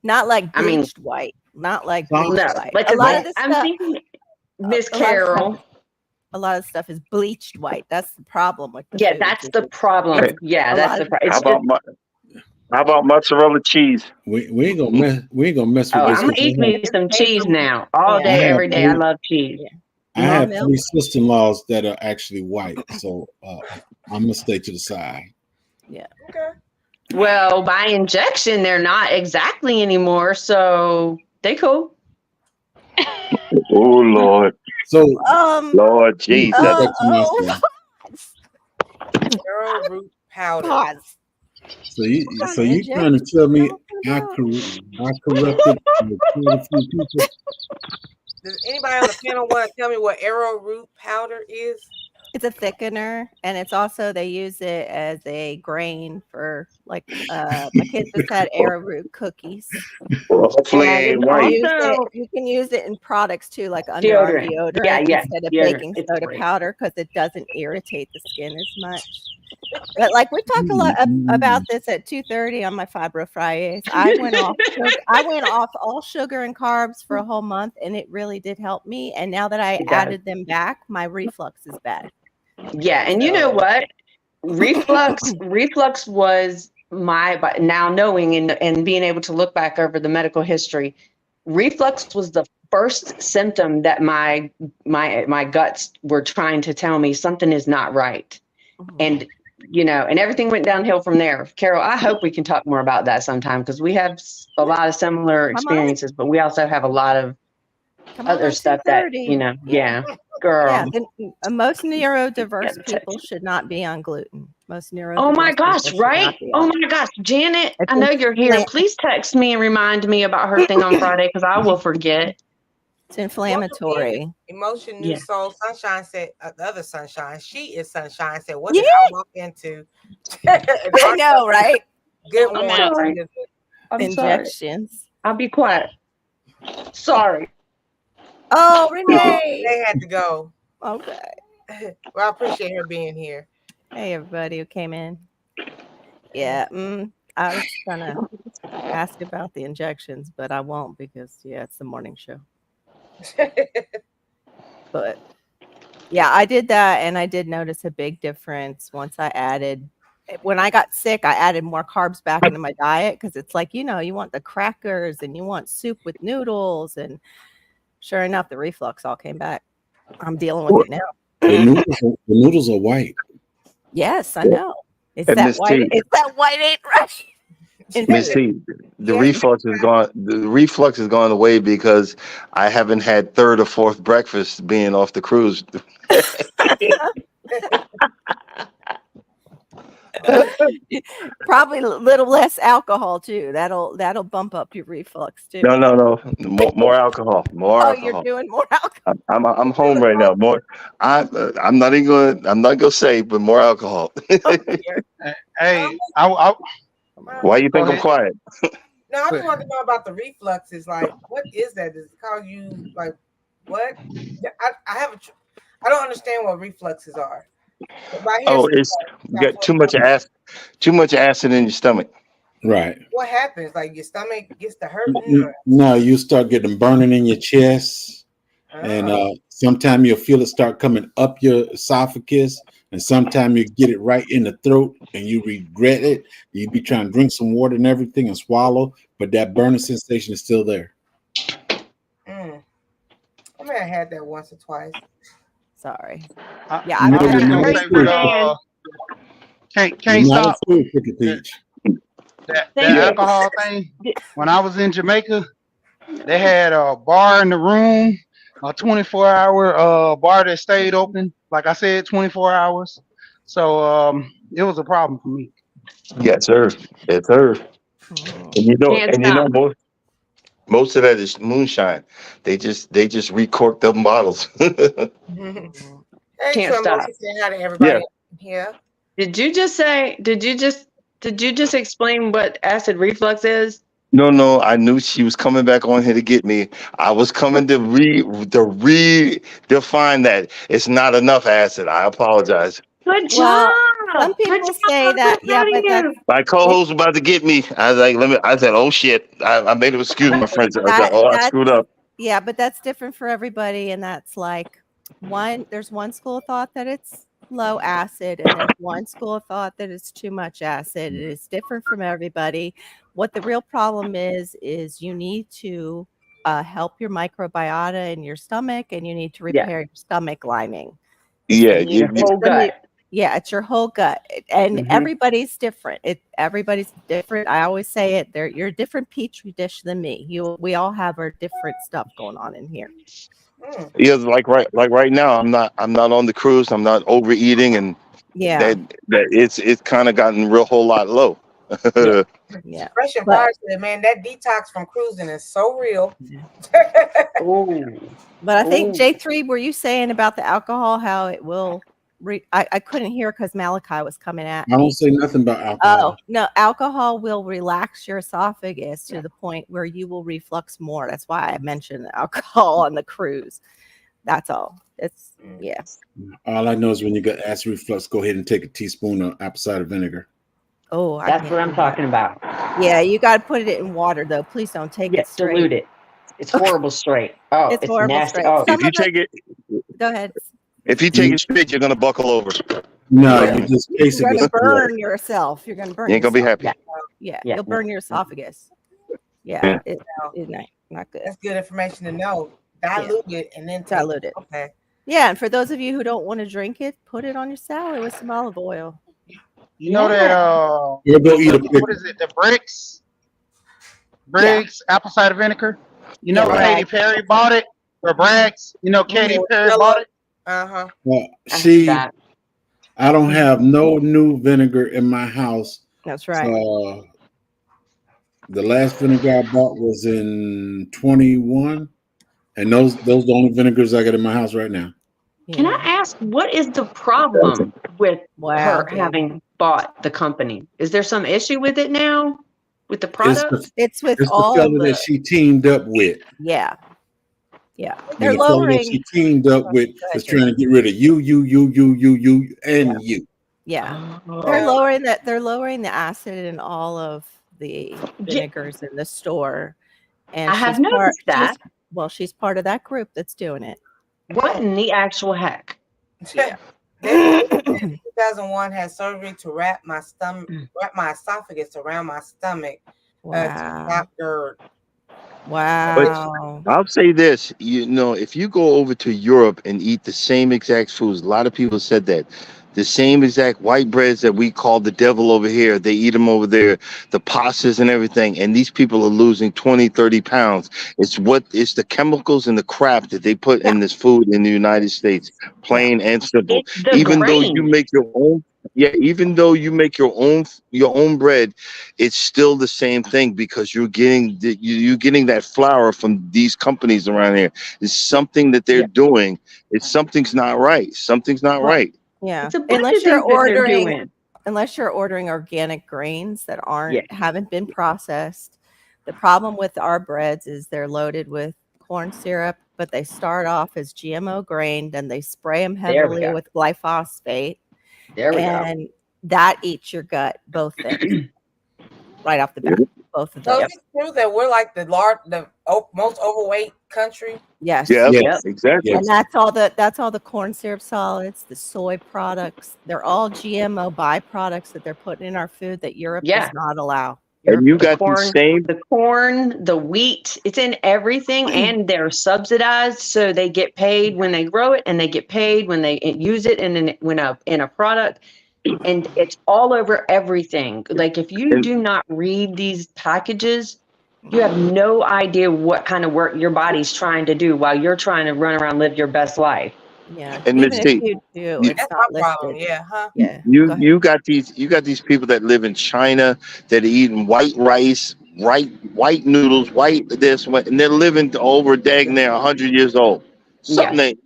Not like I mean- bleached white. Not like No, bleached No, white. like A lot of 'cause this I'm stuff. thinking Miss a lot of Carol. A lot of stuff is bleached white. That's the problem with the Yeah, foods, that's is the it's- problem. Hey, Yeah, a that's lot the of- problem. How about mozzarella cheese? We ain't gonna mess with Oh, this. I'm gonna 'cause eat I have- me some cheese now. All Yeah. day, Yeah. every day. I love cheese. I have milk. 3 sister-in-laws that are actually white, so I'm gonna stay to the side. Okay. Well, by injection, they're not exactly anymore, so they cool. Oh Lord, So Lord Jesus. back to my stuff. Arrowroot powder. pause. So you Inject trying to tell me I yourself. corrupted quite a few people? Does anybody on the panel want to tell me what arrowroot powder is? It's a thickener, and it's also they use it as a grain for like my kids just had arrowroot cookies. Well, hopefully it And ain't it's white. also- You can use it in products too, like underarm Deodorant. deodorant Yeah, instead of deodorant. baking It's soda great. powder because it doesn't irritate the skin as much. But like we talk a lot about this at 2:30 on my Fibro Fridays. I went off all sugar and carbs for a whole month, and it really did help me. And now that I It does. added them back, my reflux is bad. Yeah, and you know what? Reflux was but now knowing and being able to look back over the medical history, reflux was the first symptom that my guts were trying to tell me something is not right. And and everything went downhill from there. Carol, I hope we can talk more about that sometime because we have a lot of similar experiences, but we also have a lot of Come on other at stuff that 2:30. girl. Yeah, most neurodiverse Yeah, people should not be on gluten. Most neurodiverse. Oh my people gosh, should right? not be Oh on my gosh, Janet, It's I know you're here. inflammatory. Please text me and remind me about her thing on Friday because I will forget. It's inflammatory. Emotion New Yeah. Soul Sunshine said, the other Sunshine, she is Sunshine, said, what did Yeah. I walk into? I know, right? Good I'm morning. sorry. Elizabeth. I'm sorry. Injections. I'll be quiet. Sorry. Oh, Renee. They had to go. Okay. Well, I appreciate her being here. Hey, everybody who came in. Yeah, I was gonna ask about the injections, but I won't because it's the morning show. But yeah, I did that, and I did notice a big difference once I added. When I got sick, I added more carbs back into my diet because it's like you want the crackers and you want soup with noodles, and sure enough, the reflux all came back. I'm dealing with it now. The noodles are white. Yes, I know. It's And that Miss white. T. It's that white ain't right. Miss T, the reflux is gone. The reflux is gone away because I haven't had third or fourth breakfast being off the cruise. Probably a little less alcohol too. That'll bump up your reflux too. No. More alcohol. More Oh, alcohol. you're doing more alcohol. I'm home right now. I'm not gonna say, but more alcohol. Hey, Why you Go think I'm ahead. quiet? No, I just want to know about the refluxes. Like, what is that? Does it cause you like what? I don't understand what refluxes are. If I hear Oh, something it's like, you got too much acid in your stomach. Right. what happens? Like your stomach gets to hurting? Or, No, you start getting burning in your chest, and sometimes you'll feel it start coming up your esophagus, and sometimes you get it right in the throat, and you regret it. You be trying to drink some water and everything and swallow, but that burning sensation is still there. I may have had that once or twice. Sorry. Yeah, I No, was you're not actually a food. can't You're not a stop food, Cricket Peach. that Thank you. alcohol thing. When I was in Jamaica, they had a bar in the room, a 24-hour bar that stayed open. Like I said, 24 hours. So it was a problem for me. Yes, sir. Yes, sir. Mhm. And you know, Can't and you know stop. most of that is moonshine. They just recork them bottles. Hey, Can't Trumbo, stop. saying hi to everybody here. Did you just explain what acid reflux is? No, I knew she was coming back on here to get me. I was coming to redefine that. It's not enough acid. I apologize. Good Well, job. some Good people job. say I'm that, so yeah, proud of but that's you. My co-host was about to get me. I was like, I said, oh shit. I made him excuse my friends. I said, I screwed up. yeah, but that's different for everybody, and that's like there's one school of thought that it's low acid, and there's one school of thought that it's too much acid. It's different from everybody. What the real problem is you need to help your microbiota in your stomach, and you need to repair your stomach lining. Yeah, Your whole gut. Yeah, it's your whole gut, and Mhm. everybody's different. Everybody's different. I always say it. You're a different petri dish than me. We all have our different stuff going on in here. yeah. Like right now, I'm not on the cruise. I'm not overeating, and Yeah, that it's kind of gotten real whole lot low. yeah. Fresh and But- Fire said, man, that detox from cruising is so real. But I think Ooh. J3, were you saying about the alcohol how it will? I couldn't hear because Malachi was coming at I me. don't say nothing about alcohol. Oh no, alcohol will relax your esophagus to the point where you will reflux more. That's why I mentioned alcohol on the cruise. That's all. It's yes. All I know is when you got acid reflux, go ahead and take a teaspoon of apple cider vinegar. Oh, I That's can't what I'm do that. talking about. Yeah, you got to put it in water though. Please don't take it straight. Dilute it. It's horrible straight. Oh, It's it's horrible nasty. straight. Oh, Some If you of it- take it, Go ahead. if you take it straight, you're gonna buckle over. No, Yeah. you just You're basically going to burn yourself. You're going to burn. You ain't gonna be yourself. happy. Yeah, Yeah, you'll burn your esophagus. Yeah. It's not good. That's good information to know. Dilute it and then Dilute it. Okay. Yeah, and for those of you who don't want to drink it, put it on your salad with some olive oil. You know that You'll go eat a pickle. what is it? The Briggs apple cider vinegar. You know, Yeah, Katy Perry bought it. Or Braggs. You know, Katy Perry bought it. Uh-huh. Well, that's see, bad. I don't have no new vinegar in my house. That's right. So, the last vinegar I bought was in 21, and those the only vinegars I got in my house right now. Can I ask, what is the problem with Wow, her David. having bought the company? Is there some issue with it now? With the It's product? the, It's with it's the all fella the that she teamed up with. yeah. And They're the fella that lowering. she teamed up with is trying to get rid of you, and you. Yeah, Oh. they're lowering that. They're lowering the acid in all of the vinegars in the store. And I have she's noticed that. She's part of that group that's doing it. What in the actual heck? Yeah. 2001 had surgery to wrap my esophagus around my stomach to Wow. stop GERD. Wow. I'll say this, if you go over to Europe and eat the same exact foods, a lot of people said that. The same exact white breads that we call the devil over here, they eat them over there, the pastas and everything, and these people are losing 20, 30 pounds. It's the chemicals and the crap that they put in this food in the United States, plain and simple. It's the Even though you grain. make your own, even though you make your own bread, it's still the same thing because you're getting you're getting that flour from these companies around here. It's something that they're doing. It's something's not right. Something's not Well, right. yeah. It's a bunch of things that they're doing. Unless you're ordering organic grains that haven't been processed. The problem with our breads is they're loaded with corn syrup, but they start off as GMO grain, then they spray them heavily with glyphosate. There we go. And that eats your gut, both things, right off the bat. Both of So those. is it true that we're like the most overweight country? Yes. Yeah, Yes. exactly. Yes. And that's all the corn syrup solids, the soy products. They're all GMO byproducts that they're putting in our food that Europe does not allow. And you got corn, the same. the corn, the wheat, it's in everything, and they're subsidized, so they get paid when they grow it, and they get paid when they use it in a product, and it's all over everything. Like if you do not read these packages, you have no idea what kind of work your body's trying to do while you're trying to run around live your best life. Yeah. And Even Miss if T, you do, it's That's not my problem. listed. Yeah, huh? Yeah. you got these people that live in China that are eating white rice, white noodles, white this, and they're living to over dang near 100 years old. Something that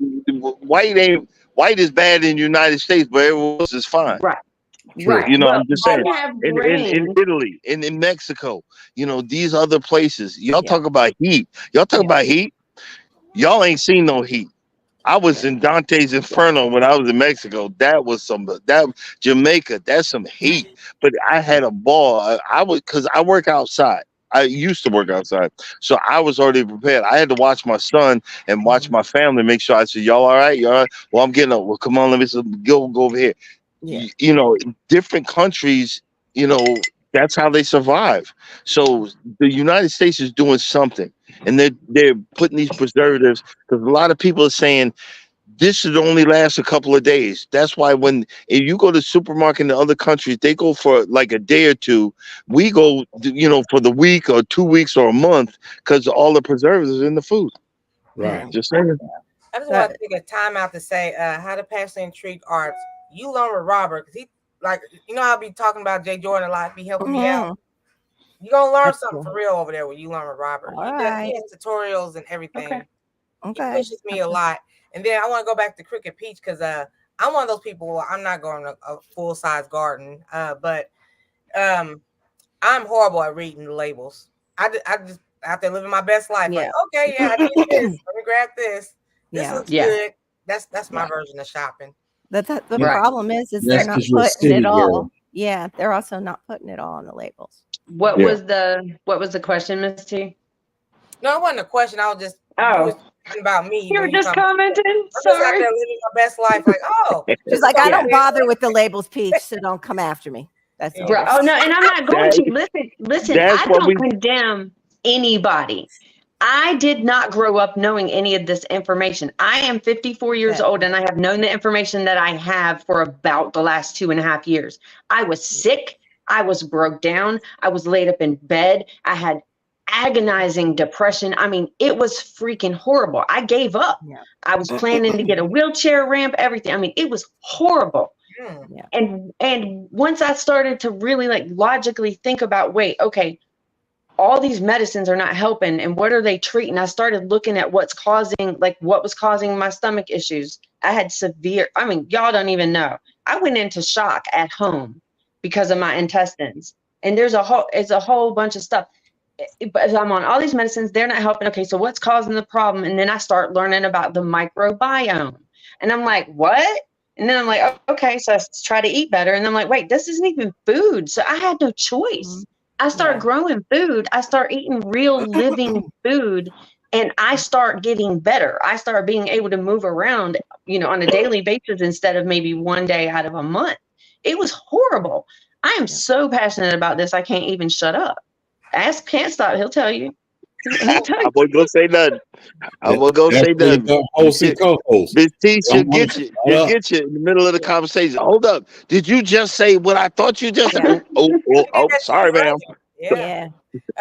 white is bad in the United States, but everyone else is fine. Right. True. Right. You know, Well, I'm just I saying. have In grains. Italy, in Mexico, you know, these other places. Y'all talk about heat. Y'all talk about heat. Y'all ain't seen no heat. I was in Dante's Inferno when I was in Mexico. That was Jamaica. That's some heat. But I had a ball. Because I work outside. I used to work outside, so I was already prepared. I had to watch my son and watch my family, make sure. I said, "Y'all all right? You all right? Well, I'm getting up. Well, come on, let me go over here." Yeah. You know, different countries, you know, that's how they survive. So the United States is doing something, and they're putting these preservatives because a lot of people are saying this should only last a couple of days. That's why if you go to the supermarket in the other countries, they go for like a day or two. We go, you know, for the week or 2 weeks or a month because all the preservatives in the food. Right. Just saying. I just want to take a time out to say how to passionately intrigue arts. You learn with Robert because he I'll be talking about Jay Jordan a lot. Be helping me out. You're gonna learn something for real over there when you learn with Robert. He has tutorials and everything. He pushes me a lot. And then I want to go back to Cricket Peach because I'm one of those people. I'm not going to a full size garden, but I'm horrible at reading the labels. I just out there living my best life. Like, okay, I need this. Let me grab this. This looks good. That's my version of shopping. The problem is they're not putting it all. Yeah, they're also not putting it all on the labels. What was the question, Miss T? No, it wasn't a question. I was just about me. You were just commenting. I'm just out there living my best life. Like, she's like, I don't bother with the labels, Peach, so don't come after me. That's right. Oh no, and I'm not going to listen. I don't condemn anybody. I did not grow up knowing any of this information. I am 54 years old and I have known the information that I have for about the last 2.5 years. I was sick. I was broke down. I was laid up in bed. I had agonizing depression. I mean, it was freaking horrible. I gave up. Yeah. I was planning to get a wheelchair ramp, everything. I mean, it was horrible. Yeah. And once I started to really logically think about, wait, okay, all these medicines are not helping, and what are they treating? I started looking at what was causing my stomach issues. I had y'all don't even know. I went into shock at home because of my intestines. And it's a whole bunch of stuff. But I'm on all these medicines, they're not helping. Okay, so what's causing the problem? And then I start learning about the microbiome. And I'm like, what? And then I'm like, oh, okay, so I try to eat better. And I'm like, wait, this isn't even food. So I had no choice. Mm-hmm. I start growing food. I start eating real living food, and I start getting better. I start being able to move around, on a daily basis instead of maybe one day out of a month. It was horrible. I am so passionate about this. I can't even shut up. Ask Can't Stop. He'll tell you. I wasn't gonna say nothing. I wasn't gonna say nothing. Miss T should get you. She'll get you in the middle of the conversation. Hold up. Did you just say what I thought you just said? Oh, sorry, ma'am. Yeah.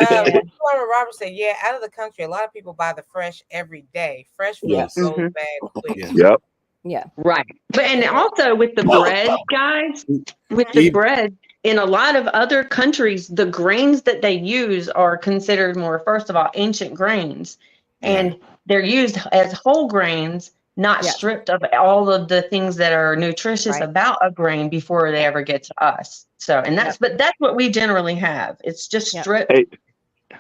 Robert said, out of the country, a lot of people buy the fresh every day. Fresh food goes bad quick. Yep. Yeah. Right. But and also with the bread, guys, with the bread, in a lot of other countries, the grains that they use are considered more, first of all, ancient grains. And they're used as whole grains, not Yeah. stripped of all of the things that are nutritious Right. about a grain before they ever get to us. So, and that's, but that's what we generally have. It's just Yep. stripped. Hey,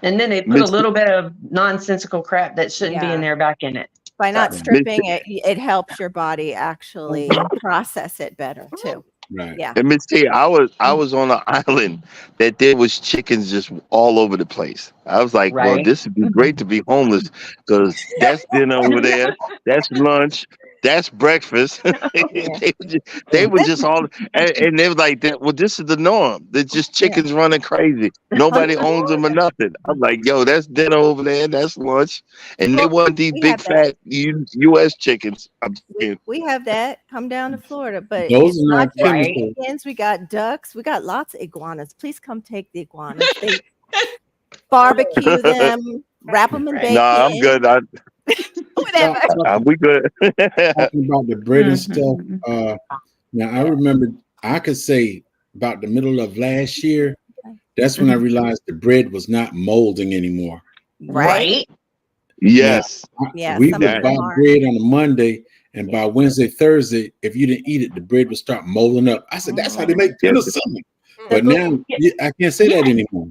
And then they put a Miss little bit of nonsensical crap that shouldn't be in Yeah. there back in it. By not So, stripping it, it helps your body actually process it better too. Right. Yeah. Let me tell you, I was on an island that there was chickens just all over the place. I was like, well, right. this would be great to be homeless because that's dinner over there, that's lunch, that's breakfast. They were just all, and they were like, that. Well, this is the norm. There's just chickens running crazy. Nobody owns them or nothing. I'm like, yo, that's dinner over there, that's lunch, and they Well, want these we big have that. fat U.S. chickens. I'm saying, We have that. Come down to Florida, but Those it's are not not just chemical. chickens. We got ducks. We got lots of iguanas. Please come take the iguanas. They barbecue them, wrap them in Right. bacon. nah, I'm good. Whatever. We good. Talking about the bread and stuff. Mhm. Now I remember I could say about the middle of last year. That's when I realized the bread was not molding anymore. Right? Yes. Yeah. We Some would of buy them are. bread on a Monday, and by Wednesday, Thursday, if you didn't eat it, the bread would start molding up. I said, "That's how they make penicillin." But now I can't say that anymore.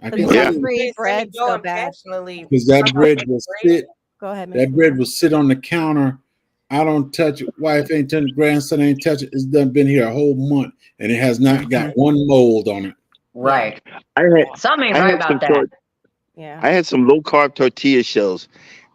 I The can't say gluten-free that breads go bad. because that bread will sit. Go ahead, Mr. That bread will sit on the counter. I don't touch it. Wife ain't touching it. Grandson ain't touch it. It's done been here a whole month, and it has not got one mold on it. Right. I had Something ain't I right had about some that. Yeah. I had some low carb tortilla shells,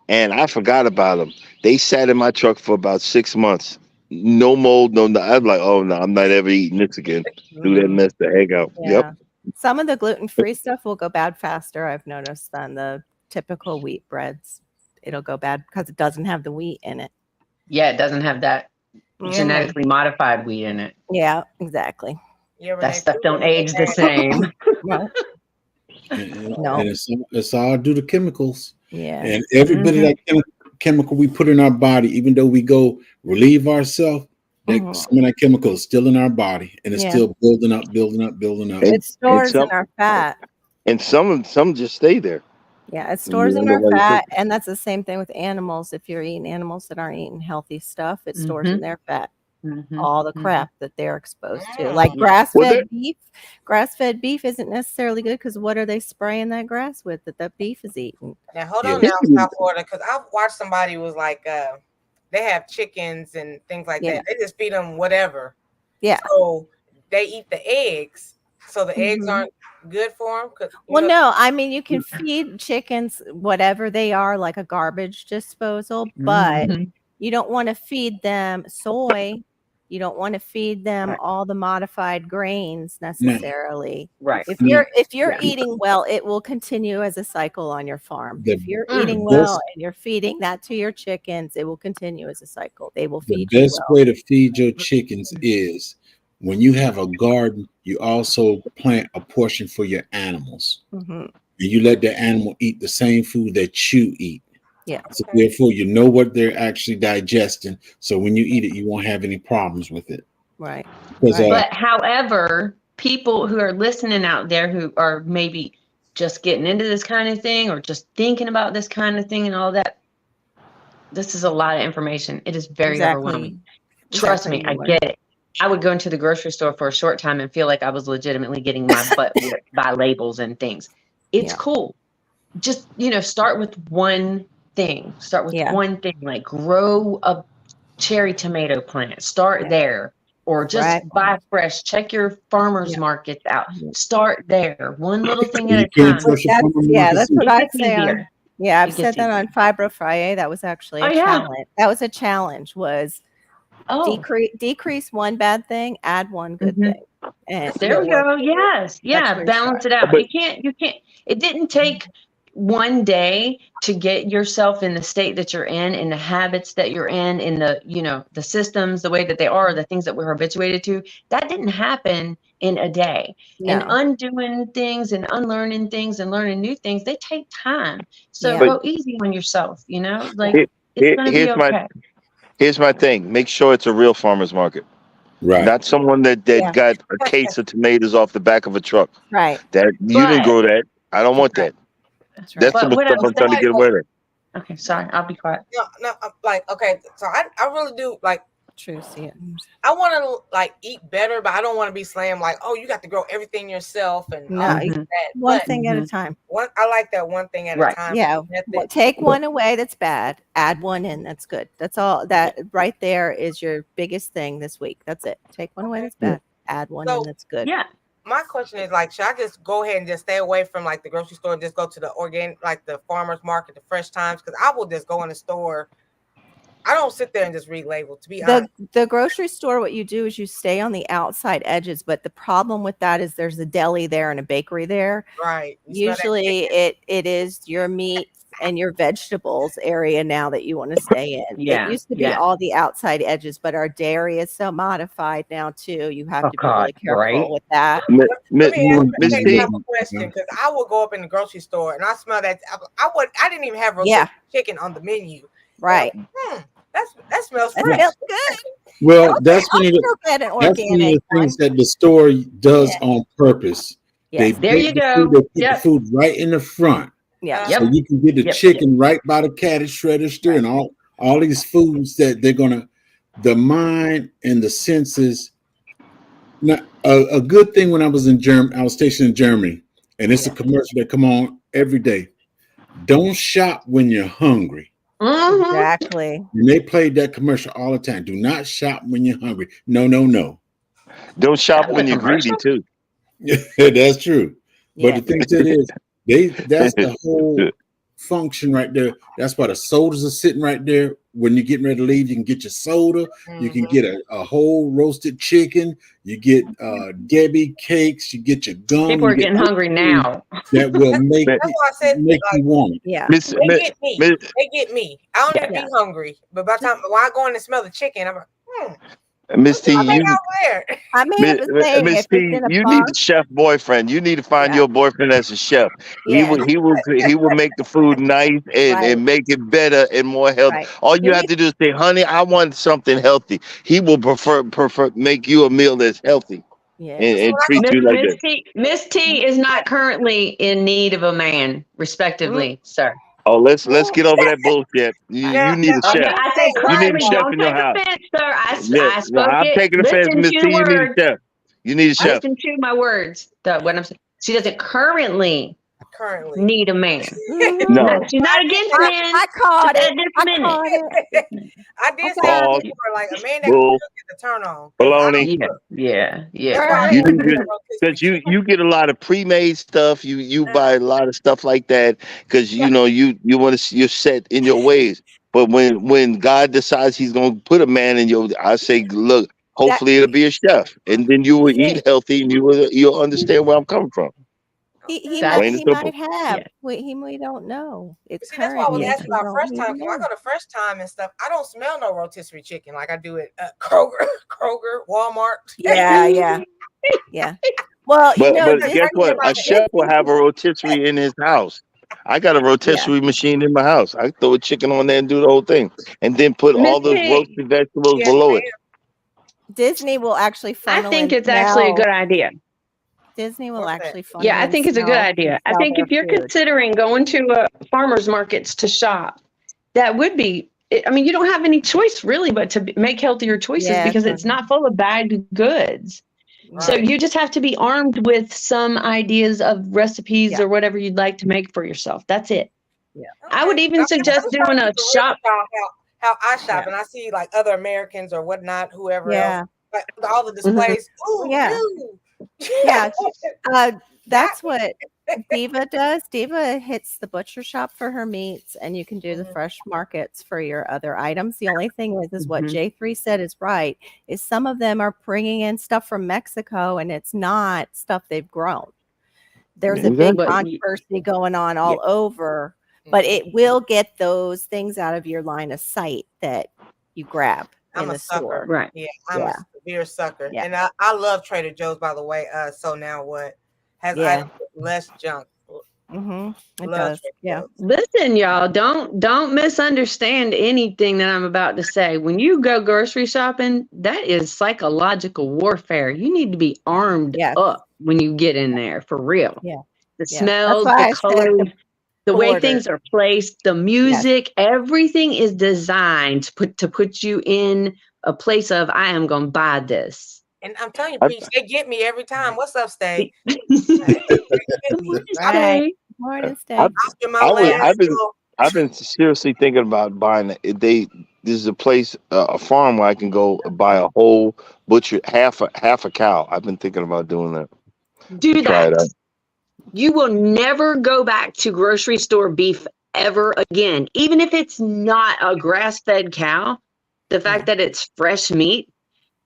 and I forgot about them. They sat in my truck for about 6 months. No mold, no. I'm like, oh no, I'm not ever eating this again. Do that mess the egg out. Yeah. Yep. Some of the gluten-free stuff will go bad faster, I've noticed, than the typical wheat breads. It'll go bad because it doesn't have the wheat in it. Yeah, it doesn't have that genetically modified wheat in it. Yeah, exactly. That stuff don't age the same. No. And it's all due to chemicals. Yeah. And every bit of that chemical we put in our body, even though we go relieve ourselves, some of that chemical is still in our body, and it's still building up. It stores in our fat. And some just stay there. Yeah, it stores in our fat, and that's the same thing with animals. If you're eating animals that aren't eating healthy stuff, it stores in their fat. All the crap that they're exposed to, like grass-fed beef. Grass-fed beef isn't necessarily good because what are they spraying that grass with that beef is eating? Now hold on now, South Florida, because I've watched somebody was like, they have chickens and things like that. They just feed them whatever. Yeah. So they eat the eggs. So the eggs aren't good for them. Well, no, I mean you can feed chickens whatever they are, like a garbage disposal, but you don't want to feed them soy. You don't want to feed them all the modified grains necessarily. Right. If you're eating well, it will continue as a cycle on your farm. If you're eating well and you're feeding that to your chickens, it will continue as a cycle. They will feed you well. The best way to feed your chickens is when you have a garden, you also plant a portion for your animals. And you let the animal eat the same food that you eat. Yeah. So therefore, you know what they're actually digesting. So when you eat it, you won't have any problems with it. Right. But however, people who are listening out there who are maybe just getting into this kind of thing or just thinking about this kind of thing and all that, this is a lot of information. It is very overwhelming. Trust me, I get it. I would go into the grocery store for a short time and feel like I was legitimately getting my butt whipped by labels and things. It's cool. Just, start with one thing. Start with one thing, like grow a cherry tomato plant. Start there. Or just buy fresh. Check your farmers markets out. Start there. One little thing at a time. That's what I say. I've said that on Fibro Friday. That was actually a challenge. That was a challenge. Was decrease one bad thing, add one good thing. And there we go. Yes. Yeah. Balance it out. You can't. It didn't take one day to get yourself in the state that you're in the habits that you're in the, the systems, the way that they are, the things that we're habituated to. That didn't happen in a day. And undoing things and unlearning things and learning new things, they take time. So go easy on yourself, like it's going to be okay. Here's my thing: make sure it's a real farmer's market, Right. not someone that Yeah. got a case of tomatoes off the back of a truck. Right. That you didn't But- grow that. I don't want that. That's right. That's But the what stuff I'm I'm trying to saying- get away with. Okay, sorry, I'll be quiet. No, I'm like, okay, so I really do like. True. See it. I want to like eat better, but I don't want to be slammed like, oh, you got to grow everything yourself and No, all Mhm. that. One But thing at a time. I like that one thing at a Right. time. Yeah. method. Take one away that's bad, add one in that's good. That's all. That right there is your biggest thing this week. That's it. Take one away that's bad, add one So- in that's good. Yeah. My question is like, should I just go ahead and just stay away from like the grocery store and just go to the organic, like the farmer's market, the fresh times? Because I will just go in the store. I don't sit there and just read labels, to be honest. The grocery store, what you do is you stay on the outside edges, but the problem with that is there's a deli there and a bakery there. Right. You smell that Usually it is your meat and your vegetables area now that you want to stay in. Yeah, It used to be yeah. all the outside edges, but our dairy is so modified now too. You have Oh, to be really God, careful right. with that. Let me ask Miss you T, a question, because I will go up in the grocery store and I smell that. I didn't even have roasted Yeah. chicken on the menu. Right. That smells That fresh. feels good. Well, Okay, that's one of the I'll get an that's one of organic the things one. that the store does Yeah. on purpose. Yes. There you put go. They put Yep. the food right in the front, Yeah. Yep. so you can get the Yep. chicken right by the cabbage register and all these foods that they're gonna. The mind and the senses. Now, a good thing when I was in Germany, I was stationed in Germany, and it's a commercial that come on every day. Don't shop when you're hungry. Mhm. Exactly. And they played that commercial all the time. Do not shop when you're hungry. No, no, no. don't shop That when was a you're greedy commercial? too. That's true. But Yeah. the thing to it is, that's the whole function right there. That's why the sodas are sitting right there. When you're getting ready to leave, you can get your soda. You can Mhm. get a whole roasted chicken. You get Debbie cakes. You get your gum. People are you get getting hungry now. that will make That's why I said make like, you want it. Yeah. Miss, they Miss, get me. Miss, They get me. I don't even Yeah. be hungry, but by the time when I go in and smell the chicken, I'm like, Miss T, I think you out there. I may have the same Miss if T, it's in a you need box. a chef boyfriend. You need to find Yeah. your boyfriend as a chef. Yeah. He will make the food nice Right. and make it better and more healthy. Right. All you You have need- to do is say, honey, I want something healthy. He will prefer make you a meal that's healthy Yeah. and treat you like that. Miss T is not currently in need of a man, respectively, sir. Oh, let's get over that bullshit. You need a Okay, chef. I said You need a currently. chef Don't in your take house. offense, sir. I Yeah, spoke I'm it. taking offense, Listen Miss to T. the You need a words. chef. You need a chef. Listen to my words. What I'm saying. She doesn't currently Currently. need a man. Mhm. No. She's not against men. I caught Just it. at this I minute. caught it. I did say Okay. that before, like a man that can Bull. cook is a turn on. Baloney. Yeah. That's why I You don't need do to- rotisserie Because you chicken. get a lot of pre-made stuff. You buy a lot of stuff like that because you know you want to you're set in your ways. But when God decides He's going to put a man in your, I say, look, hopefully it'll be a chef, and then you will eat healthy, and you'll understand where I'm coming from. He That's- might, Plain and he simple. might have. Yeah. We don't know. It's See, that's why I was current. asking about fresh time, because when I go to fresh time and stuff, I don't smell no rotisserie chicken like I do at Kroger, Walmart. Yeah. Well, But this guess what? A chef will have a rotisserie in his house. I got a rotisserie machine in my house. I throw a chicken on there and do the whole thing, and then put all those Missy. roasted vegetables Yes, below it. Disney will actually I funnel. think and it's actually a sell- good idea. Disney will What's that? actually funnel. Yeah, I and think it's a good sell- idea. I sell think their if you're food. considering going to farmers markets to shop, that would be. I mean, you don't have any choice really, but to make healthier choices Yes. because it's not full of bagged goods. So Right. you just have to be armed with some ideas of recipes Yeah. or whatever you'd like to make for yourself. That's it. I would Okay. even I'm suggest just trying doing to a keep it real shop. about how I shop, Yeah. and I see like other Americans or whatnot, whoever Yeah. else, like all the displays. Ooh, Yeah. you. Yeah. That's what Diva does. Diva hits the butcher shop for her meats, and you can do the Mhm. fresh markets for your other items. The only thing is what Mhm. J3 said is right, is some of them are bringing in stuff from Mexico, and it's not stuff they've grown. There's a big Exactly. controversy going on all over, but it will get those things out of your line of sight that you grab I'm in a the sucker. store. Right. Yeah, I'm Yeah. a severe sucker, Yeah. and I love Trader Joe's. By the way, so now what has Yeah. items with less junk? Mm-hmm. It Love does. Trader Yeah. Joe's. Listen, y'all, don't misunderstand anything that I'm about to say. When you go grocery shopping, that is psychological warfare. You need to be armed Yes. up when you get in there, for real. Yeah. The Yeah. That's smells, why the I said colors, the way order. things are placed, the music, everything is designed to put you in a place of, I am going to buy this. And I'm telling you, Preach, they get me every time. What's up, Stay? Good morning, Right. Stay. Morning, Stay. Oscar Mayer, I've been seriously thinking about buying it. This is a place, a farm where I can go buy a whole butcher, half a cow. I've been thinking about doing that. Do Try it that. out. You will never go back to grocery store beef ever again. Even if it's not a grass-fed cow, the fact that it's fresh meat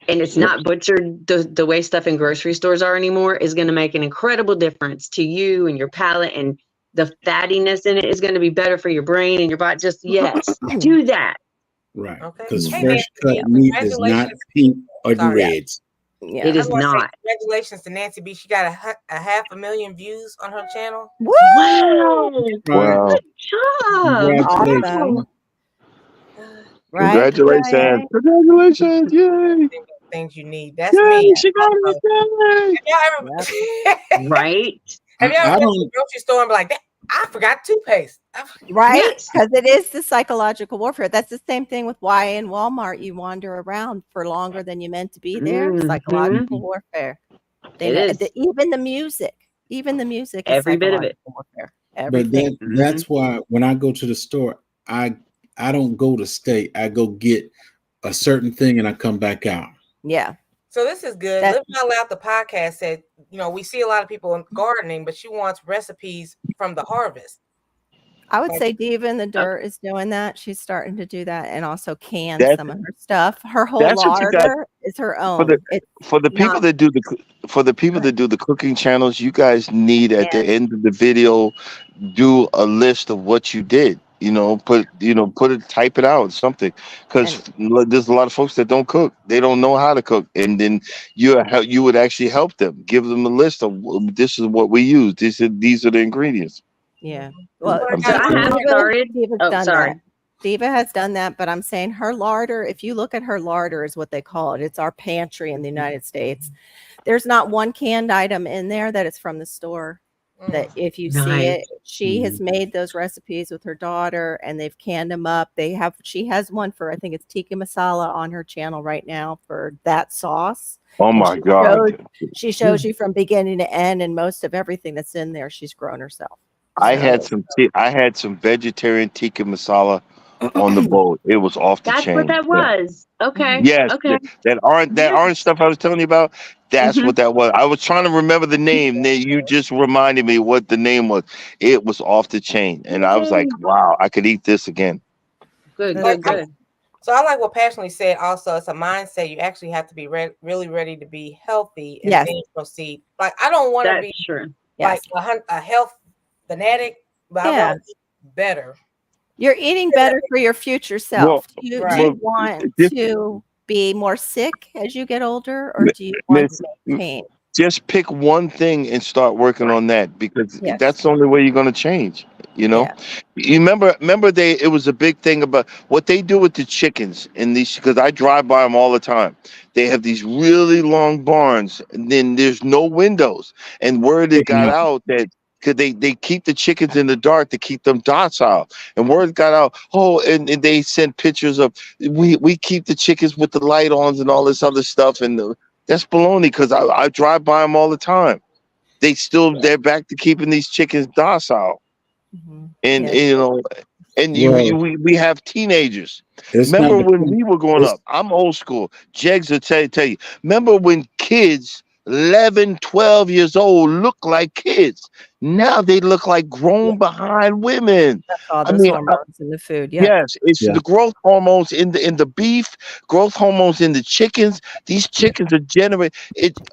and it's not butchered the way stuff in grocery stores are anymore is going to make an incredible difference to you and your palate, and the fattiness in it is going to be better for your brain and your body. Just, yes, do that. Right. Okay. Because Hey, fresh Nancy, cut meat is not congratulations. pink or Sorry. reds. Yeah. It I is want to say not. congratulations to Nancy B. She got a 500,000 views on her channel. Woo! Wow. Wow. Good job. Congratulations. Awesome. Right. Congratulations. Right. Congratulations. Yay. Things you need. That's Yay. me. She got it. Yay. Have y'all ever Right? have y'all I ever been to don't. the grocery store and be like, I forgot toothpaste? Right? Yes. Because it is the psychological warfare. That's the same thing with why in Walmart you wander around for longer than you meant to be there. Mhm. Psychological warfare. It is. Even the music. Even the music is Every bit of it. psychological warfare. But Everything. that's why when I go to the store, I don't go to stay. I go get a certain thing and I come back out. Yeah. So this is good. Live Not Loud, the podcast said, we see a lot of people gardening, but she wants recipes from the harvest. I would say Diva in the Dirt is doing that. She's starting to do that and also can some of her stuff. Her whole larder is her own. For the people that do the cooking channels, you guys need at the end of the video do a list of what you did. Put it, type it out, something, because there's a lot of folks that don't cook. They don't know how to cook, and then you would actually help them. Give them a list of this is what we use. These are the ingredients. Yeah. Well, I have started. Diva has done that, but I'm saying her larder, if you look at her larder, is what they call it. It's our pantry in the United States. There's not one canned item in there that is from the store. That if you see it, she has made those recipes with her daughter and they've canned them up. She has one for, I think it's tikka masala on her channel right now for that sauce. Oh my God. She shows you from beginning to end, and most of everything that's in there, she's grown herself. I had some vegetarian tikka masala on the boat. It was off the chain. That's what that was. Okay. Yes. Okay. That orange stuff I was telling you about. That's what that was. I was trying to remember the name. Then you just reminded me what the name was. It was off the chain, and I was like, "Wow, I could eat this again." Good. So I like what Passionately said. Also, it's a mindset. You actually have to be really ready to be healthy and then proceed. Like I don't want to be like a health fanatic, but I want to eat better. You're eating better for your future self. Do you want to be more sick as you get older, or do you want to maintain? Just pick one thing and start working on that, because that's the only way you're going to change. You remember it was a big thing about what they do with the chickens in these, because I drive by them all the time. They have these really long barns, and then there's no windows. And word it got out that because they keep the chickens in the dark to keep them docile. And word got out, and they sent pictures of we keep the chickens with the light on and all this other stuff. And that's baloney, because I drive by them all the time. They're back to keeping these chickens docile. And we have teenagers. Remember when we were growing up? I'm old school. Jegs will tell you. Remember when kids 11, 12 years old look like kids? Now they look like grown behind women. That's all those hormones in the food. Yes, it's the growth hormones in the beef, growth hormones in the chickens. These chickens are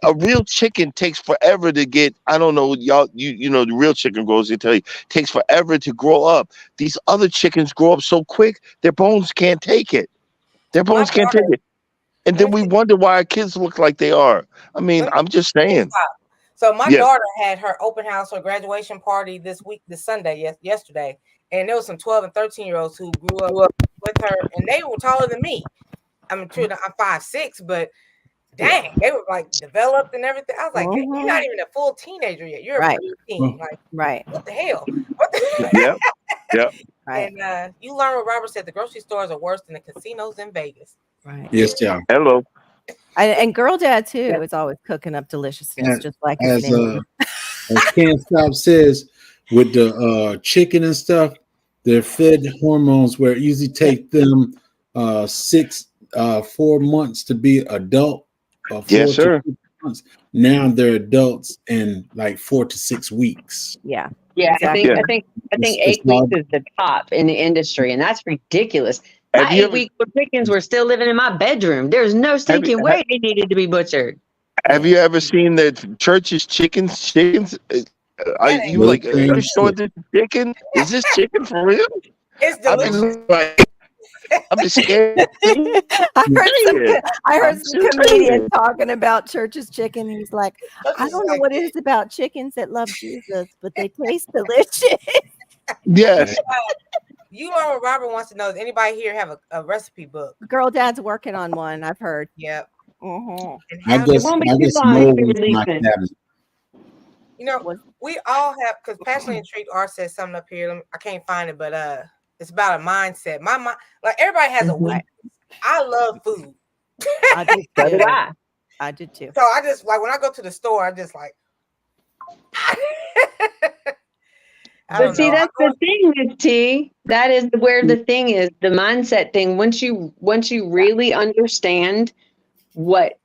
a real chicken takes forever to get. I don't know, y'all. The real chicken growers, they tell you, takes forever to grow up. These other chickens grow up so quick, their bones can't take it. And then we wonder why our kids look like they are. I mean, I'm just saying. So my Yeah. daughter had her open house, her graduation party this Sunday, yesterday, and there was some 12 and 13-year-olds who grew up with her, and they were taller than me. I'm true that I'm 5'6", but dang, they were like developed and everything. I was like, you're not even a full teenager yet. You're Right. a preteen. Like, Right. what the hell? What the Yep. Yep. Right. And you learn what Robert said. The grocery stores are worse than the casinos in Vegas. Right. Yes, yeah. Hello. And Girl Dad too is always cooking up deliciousness, just like his name. As Ken Stop says, with the chicken and stuff, they're fed hormones where it usually take them 4 months to be adult. 4 Yes, sir. to 6 months. Now they're adults in like 4 to 6 weeks. Yeah. Yeah, Exactly. I think It's 8 not- weeks is the top in the industry, and that's ridiculous. My Have you ever- 8-week chickens were still living in my bedroom. There's no stinking way they needed to be butchered. Have you ever seen the church's chickens? Are you like, are you sure this is chicken? Is this chicken for real? It's I'm delicious. just like, I'm just scared. I heard I'm some just comedian saying. talking about Church's chicken. He's like, I Church's don't know like- what it is about chickens that love Jesus, but they taste delicious. Yes. You know what Robert wants to know? Does anybody here have a recipe book? Girl Dad's working on one, I've heard. Yep. Mhm. And I how guess won't be I too guess long more to was release my it. cabinet. You know, we all have, because Passionately Intrigued Art says something up here. I can't find it, but it's about a mindset. My mind, like everybody has a weakness. I love food. I did So too. did I. I did too. So I just like when I go to the store, I just like. I But don't see, know. that's the thing, Miss T. That is where the thing is, the mindset thing. Once you really understand what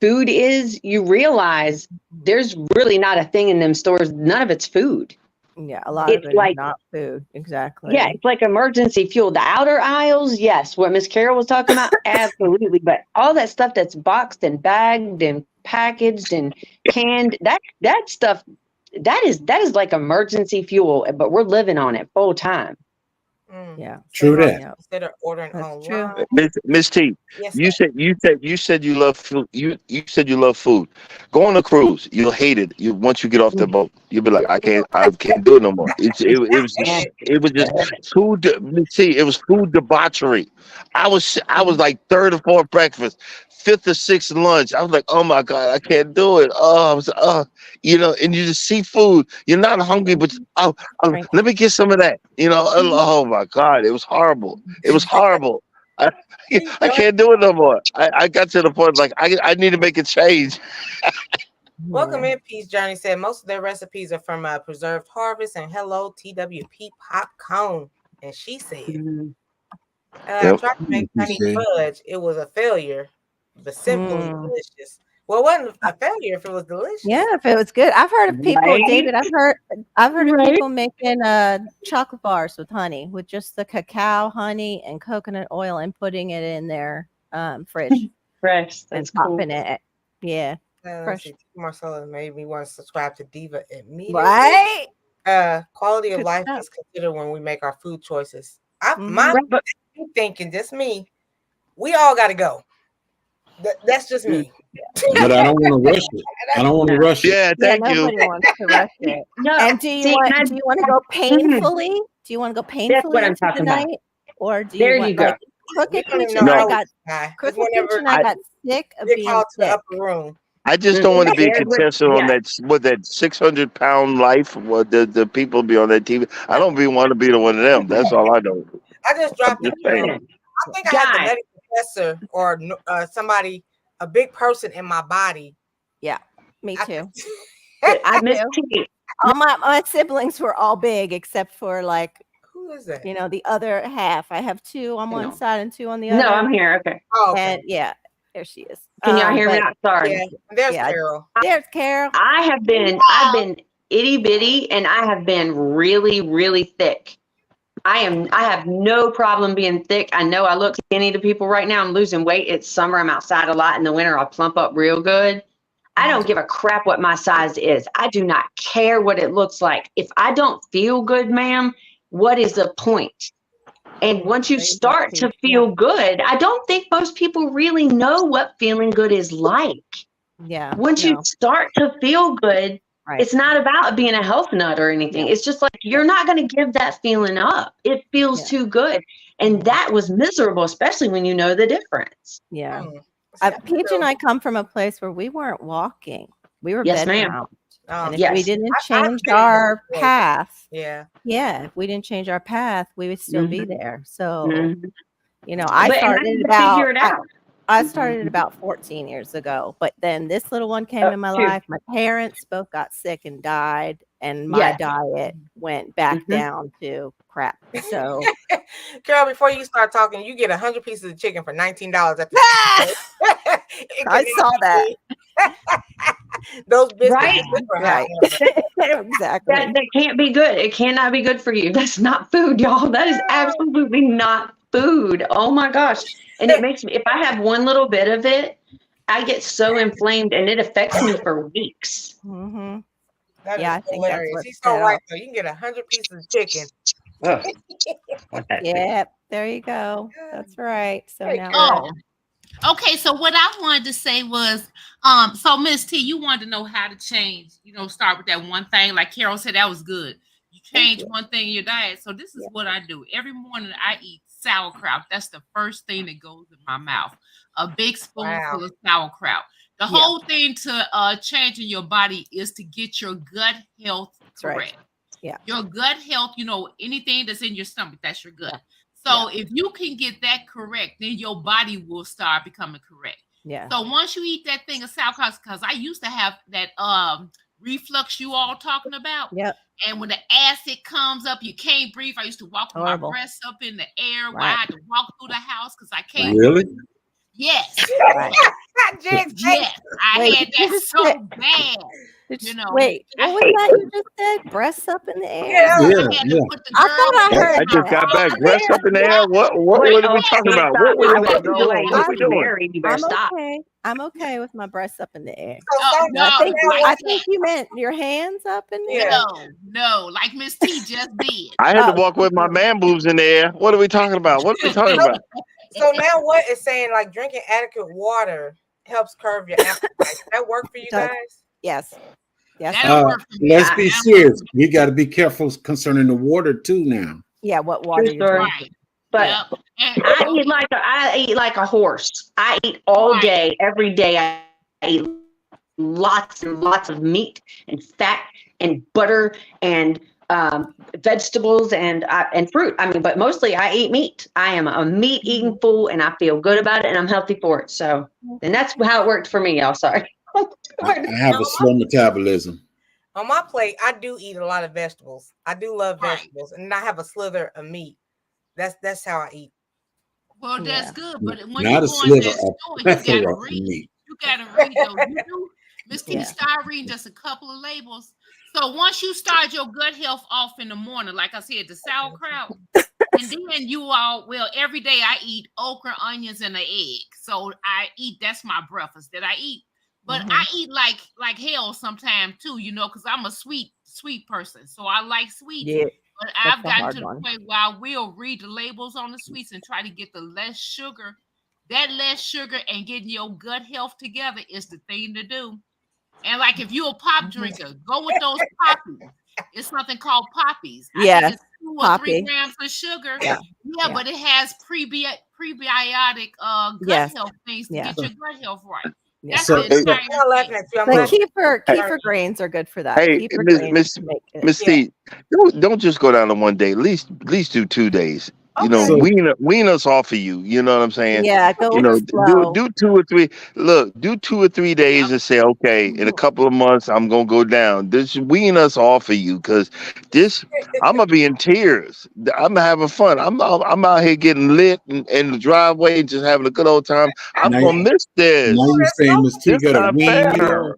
food is, you realize there's really not a thing in them stores. None of it's food. Yeah, a lot It's of it like- is not food. Exactly. Yeah, it's like emergency fuel. The outer aisles, yes. What Miss Carol was talking about, absolutely. But all that stuff that's boxed and bagged and packaged and canned, that stuff, that is like emergency fuel. But we're living on it full time. Yeah. True that. Yeah. Instead of ordering That's true. online. Miss T, Yes, you sir. said you love food. You said you love food. Go on a cruise. You'll hate it. Once you get off the boat, you'll be like, I can't do it no more. It was just food. Miss T, it was food debauchery. I was like third or fourth breakfast, fifth or sixth lunch. I was like, oh my God, I can't do it. And you just see food. You're not hungry, but Right. let me get some of that. Oh my God, it was horrible. It was horrible. I can't do it no more. I got to the point like I need to make a change. Welcome in, Peace Journey said most of their recipes are from Preserved Harvest and Hello TWP Popcorn. And she said, I tried to make honey fudge. It was a failure, but simply delicious. Well, it wasn't a failure if it was delicious. Yeah, if it was good. I've heard of people, Right? David. I've heard of Right? people making chocolate bars with honey, with just the cacao, honey, and coconut oil, and putting it in their fridge Fresh. and That's cool. popping it. Yeah, Let's fresh. see, Marcella made me want to subscribe to Diva immediately. Right. Quality of Good life stuff. is considered when we make our food choices. Mhm. My Right, but thinking, just me. We all got to go. That's just me. But I don't want to rush it. I don't want to rush it. Yeah, Yeah, thank you. nobody wants to rush it. no, And do you see, want? and Do you want to go painfully? Do you want to go painfully what I'm into the talking about. night, or do There you want you go. like Crooked We don't Peach even and know I how got It's Crooked whenever Peach and I got sick of get being called to the sick. upper room. I just don't want to be a There's what- contestant on yeah. that 600-pound life. What the people be on that TV. I don't want to be the one of them. That's all I know. I just dropped Just it. saying. I think I had the Guys. medical professor or somebody, a big person in my body. Me I- too. I I Miss do. T, All my siblings were all big except for like Who is that? the other half. I have two on one No. side and two on the other. no, I'm here. Okay. Oh, okay. And yeah, there she is. Can y'all hear me? but Not sorry. Yeah, there's Yeah. Carol. There's Carol. I've been itty bitty, and I have been really, really thick. I have no problem being thick. I know I look skinny to people right now. I'm losing weight. It's summer. I'm outside a lot. In the winter, I'll plump up real good. I don't give a crap what my size is. I do not care what it looks like. If I don't feel good, ma'am, what is the point? And once you There you go, start to Pete. feel good, I don't think most people really know what feeling good is like. Yeah. Once you No. start to feel good, Right. it's not about being a health nut or anything. Yeah. It's just like you're not going to give that feeling up. It feels Yeah. too good. And that was miserable, especially when you know the difference. Yeah. See, Peach and I come from a place where we weren't walking. We were Yes, bedbound. ma'am. And if Yes. we didn't I've change been in our that place. path, Yeah. if we didn't change our path, we would still be Mhm. there. So, Mhm. you know, I But and I started had to about figure it out. I started about 14 years ago, but then this little one came in my Two. life. My parents both got sick and died, and my Yeah. diet went back Mhm. down to crap. So, Carol, before you start talking, you get 100 pieces of chicken for $19 at the I saw that. Those biscuits Right? are good for Right. however. Exactly. That can't be good. It cannot be good for you. That's not food, y'all. That is absolutely not food. Oh my gosh. And it makes me, if I have one little bit of it, I get so inflamed and it affects me for weeks. Mm-hmm. That Yeah, I is think that's hilarious. what He's so set right off. though. You can get 100 pieces of chicken. Ugh. Want that too. Yep. There you go. That's right. So Hey, now Carol. Oh, okay. So what I wanted to say was, so Miss T, you wanted to know how to change, start with that one thing. Like Carol said, that was good. You change one thing in your diet. So this is what I do. Every morning I eat sauerkraut. That's the first thing that goes in my mouth. A big spoonful of sauerkraut. The whole thing to changing your body is to get your gut health correct. Yeah. Your gut health, anything that's in your stomach, that's your gut. So if you can get that correct, then your body will start becoming correct. Yeah. So once you eat that thing of sauerkraut, because I used to have that reflux you all talking about. Yep. And when the acid comes up, you can't breathe. I used to walk with Horrible. my breasts up in the air. Right. Where I had to walk through the house because I can't. Really? breathe. Yes. Right. Yes. I Wait, had did you that just so say- bad. Wait, what was that you just said? Breasts up in the air? Yeah. I had to put the I thought I girl heard I just got back. Breast up in the air. What are we talking about? What I we wasn't doing? doing What we doing? married. You better I'm stop. okay. I'm okay with my breasts up in the air. So, no, I think you meant your hands up in the air. No, like Miss T just did. I had to Oh. walk with my man boobs in the air. What are we talking about? What are we talking about? So now what is saying like drinking adequate water helps curb your appetite. Does that work for you Does. guys? Yes. Yes. That'll work for me. Let's be serious. We got to be careful concerning the water too now. Yeah. What water True you're story. drinking? Right. But Yep. And- I eat like a horse. I eat all day, every day. I eat lots and lots of meat and fat and butter and vegetables and fruit. I mean, but mostly I eat meat. I am a meat eating fool, and I feel good about it, and I'm healthy for it. So, and that's how it worked for me. Y'all, sorry. I have a slow metabolism. On my plate, I do eat a lot of vegetables. I do love Right. vegetables, and I have a slither of meat. That's how I eat. Well, that's Yeah. good. But when Not you a go in sliver, that a store, you gotta plethora of read. meat. You gotta read those. You do, Miss T, Yeah. start reading just a couple of labels. So once you start your gut health off in the morning, like I said, the sauerkraut, and then you all every day I eat okra, onions, and an egg. So I eat. That's my breakfast that I eat. But I eat like hell sometimes too, because I'm a sweet person. So I like sweets. Yeah. But That's I've the gotten hard to the one. point where I will read the labels on the sweets and try to get the less sugar. That less sugar and getting your gut health together is the thing to do. And like if you're a pop drinker, go with those poppies. It's something called poppies. I Yes, think it's 2 or 3 poppy. grams of sugar. Yeah. Yeah, but it has prebiotic gut Yes. health things to Yeah. get your gut health right. Yeah. That's So, the entire I'm not laughing thing. at you. I'm But laughing. kefir grains are good for that. Hey, Kefir Miss grains make it. Miss T, don't just go down to one day. At least do 2 days. You know, Okay. wean us off of you. You know what I'm saying? Yeah, go You know, slow. do 2 or 3. Look, do 2 or 3 days and say, okay, in a couple of months I'm gonna go down. This wean us off of you, because this I'm gonna be in tears. I'm having fun. I'm out here getting lit in the driveway and just having a good old time. I'm Now gonna miss this. Now you're saying Miss T This got to not wean you fair. off.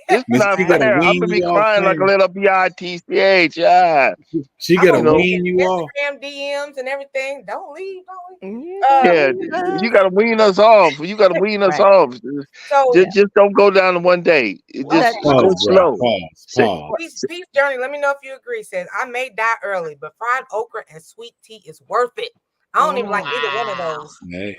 This Miss not T got to fair. I'm wean gonna be you off. crying like a little bitch. Yeah. She I'm got to gonna wean you off. Instagram DMs and everything. Don't leave. Yeah, you gotta wean us off. You gotta wean us off. So Just don't go down in one day. Just go Pause, bro. slow. Pause. Peace Journey, let me know if you agree. Says I may die early, but fried okra and sweet tea is worth it. I don't even like either one of Wow. those. Hey,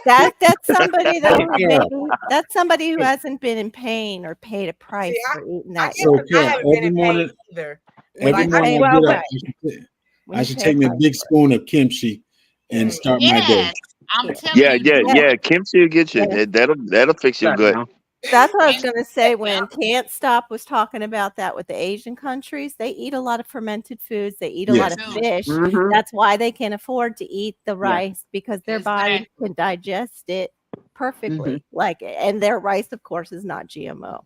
That's somebody though who Yeah. maybe, that's somebody who hasn't been in pain or paid a price See, for eating I that. get So, it. I Kim, haven't been every in pain morning, either. When every you Like, pay, morning I Well, get but up, when I you should pay take me a price big for it. spoon of kimchi and mm, start my day. Yes, I'm Yeah. telling Yeah, you, yeah, do Yeah. yeah. it. Kimchi will get you. Yeah. That'll fix your look gut. now. That's what I was And going to say yeah, when Can't Stop was talking about that with the Asian countries. They eat a lot of fermented foods. They eat a they lot Yes. of do. fish. Mm-hmm. That's why they can afford to eat the Yeah. rice because their body Exactly. can digest it Mm-hmm. perfectly. Like, and their rice, of course, is not GMO.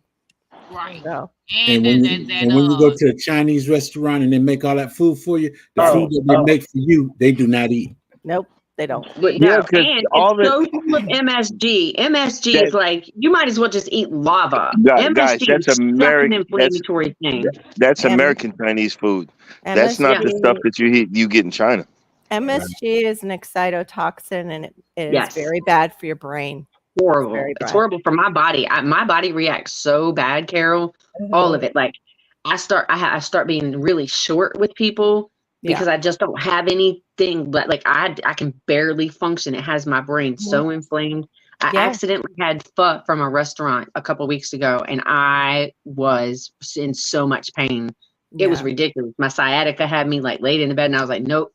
Right. So, And And when you go to a Chinese restaurant and they make all that food for you, the yeah, food that they Oh, make for you, they do not eat. nope, they don't. but see, Yeah, no, because and it's all the so full of MSG. MSG that is like you might as well just eat lava. guys, MSG that's is such an American. inflammatory thing. That's M- American Chinese food. That's not the stuff MSG, that you get in China. MSG is an excitotoxin and it is Yes, very bad for your brain. It's horrible. very It's bad. horrible for my body. My body reacts so bad, Carol. All of Mhm. it. Like I start being really short with people Yeah. because I just don't have anything. But like I can barely function. It has my brain Mhm. so inflamed. I Yeah. accidentally had pho from a restaurant a couple weeks ago, and I was in so much pain. It was Yeah. ridiculous. My sciatica had me like laid in the bed, and I was like, nope,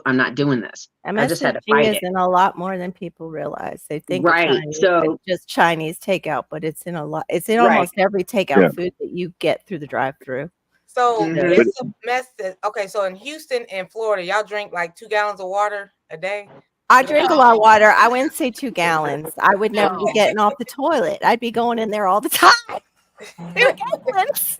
I'm not doing this. I just had to MSG fight is it. in a lot more than people realize. They think of Right. Chinese So as just Chinese takeout, but it's in a lot. It's in right. almost every takeout Yeah. food that you get through the drive-through. so Mhm. But it's a mess. Okay, so in Houston and Florida, y'all drink like 2 gallons of water a day. I Is drink that a lot of No. water. I wouldn't say 2 gallons. I would never be No. getting off the toilet. I'd be going in there all the time. 2 gallons.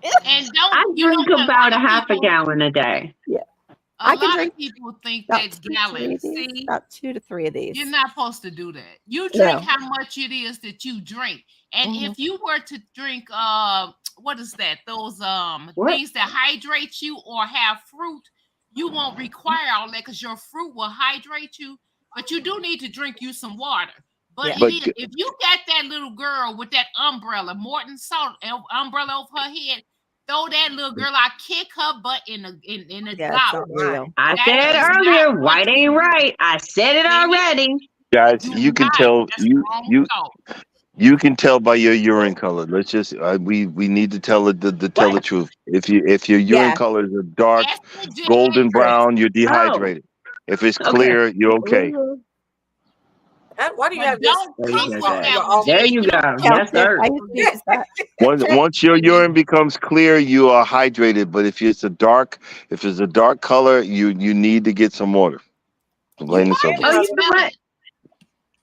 And I don't you know drink what? A about lot a of half a people, gallon a day. Yeah. a I can lot drink of people think about that 2 to 3 of gallons. these. See, About 2 to 3 of you're these. not supposed to do that. You drink No. how much it is that you drink. And Mhm. if you were to drink what is that? Those What? things that hydrate you or have fruit, you won't require all that because your fruit will hydrate you. But you do need to drink you some water. But Yeah. it but is if you got that little girl with that umbrella, Morton salt umbrella over her head, throw that little girl, I kick her butt in the Yeah, it's goblet. unreal. I That said is not earlier, what white you ain't do. right. I said it See? already. guys, Do you can not. tell That's wrong you thought. you can tell by your urine color. Let's just we need to tell tell the What? truth. If your urine Yeah. color is a dark Estrogen. golden True. brown, you're Oh, dehydrated. If it's okay. clear, you're okay. Why do you But have this? don't There you cook go, with Well, Dad. that well, one, There Jay. you You go. don't Yeah, Yes, cook sir. I used to use that. Once your urine becomes clear, you are hydrated. But if it's a dark color, you need to get some water. You Plain and might simple. Oh, just you know smell what? it.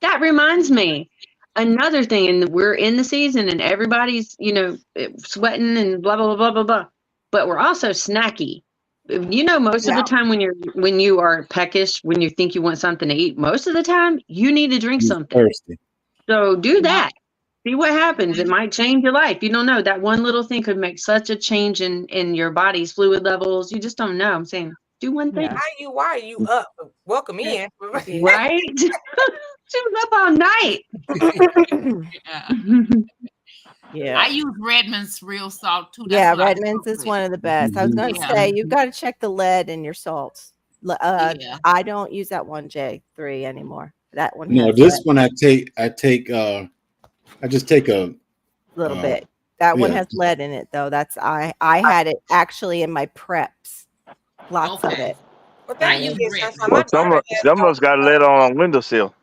That reminds me. Another thing, and we're in the season, and everybody's sweating and blah blah blah blah blah blah. But we're also snacky. Most of Yeah. the time when you are peckish, when you think you want something to eat, most of the time you need to drink You're something. thirsty. So do You that. See what happens. It might. might change your life. You don't know. That one little thing could make such a change in your body's fluid levels. You just don't know. I'm saying do one thing. Yeah. Why are you up? Welcome in. Yeah. Right? She was up all night. Yeah. Yeah. I use Redmond's real salt too. That's Yeah, what I Redmond's cook is with. one of the best. I was going to Yeah. say you've got to check the lead in your salts. Yeah. I don't use that one J3 anymore. That one No, has this lead, one I just take a little bit. That one yeah. has lead in it though. That's I had it actually in my preps. Lots of Okay. it. Well, I thank you, use Miss Redmond. Sunshine. Well, some of us got lead on a windowsill.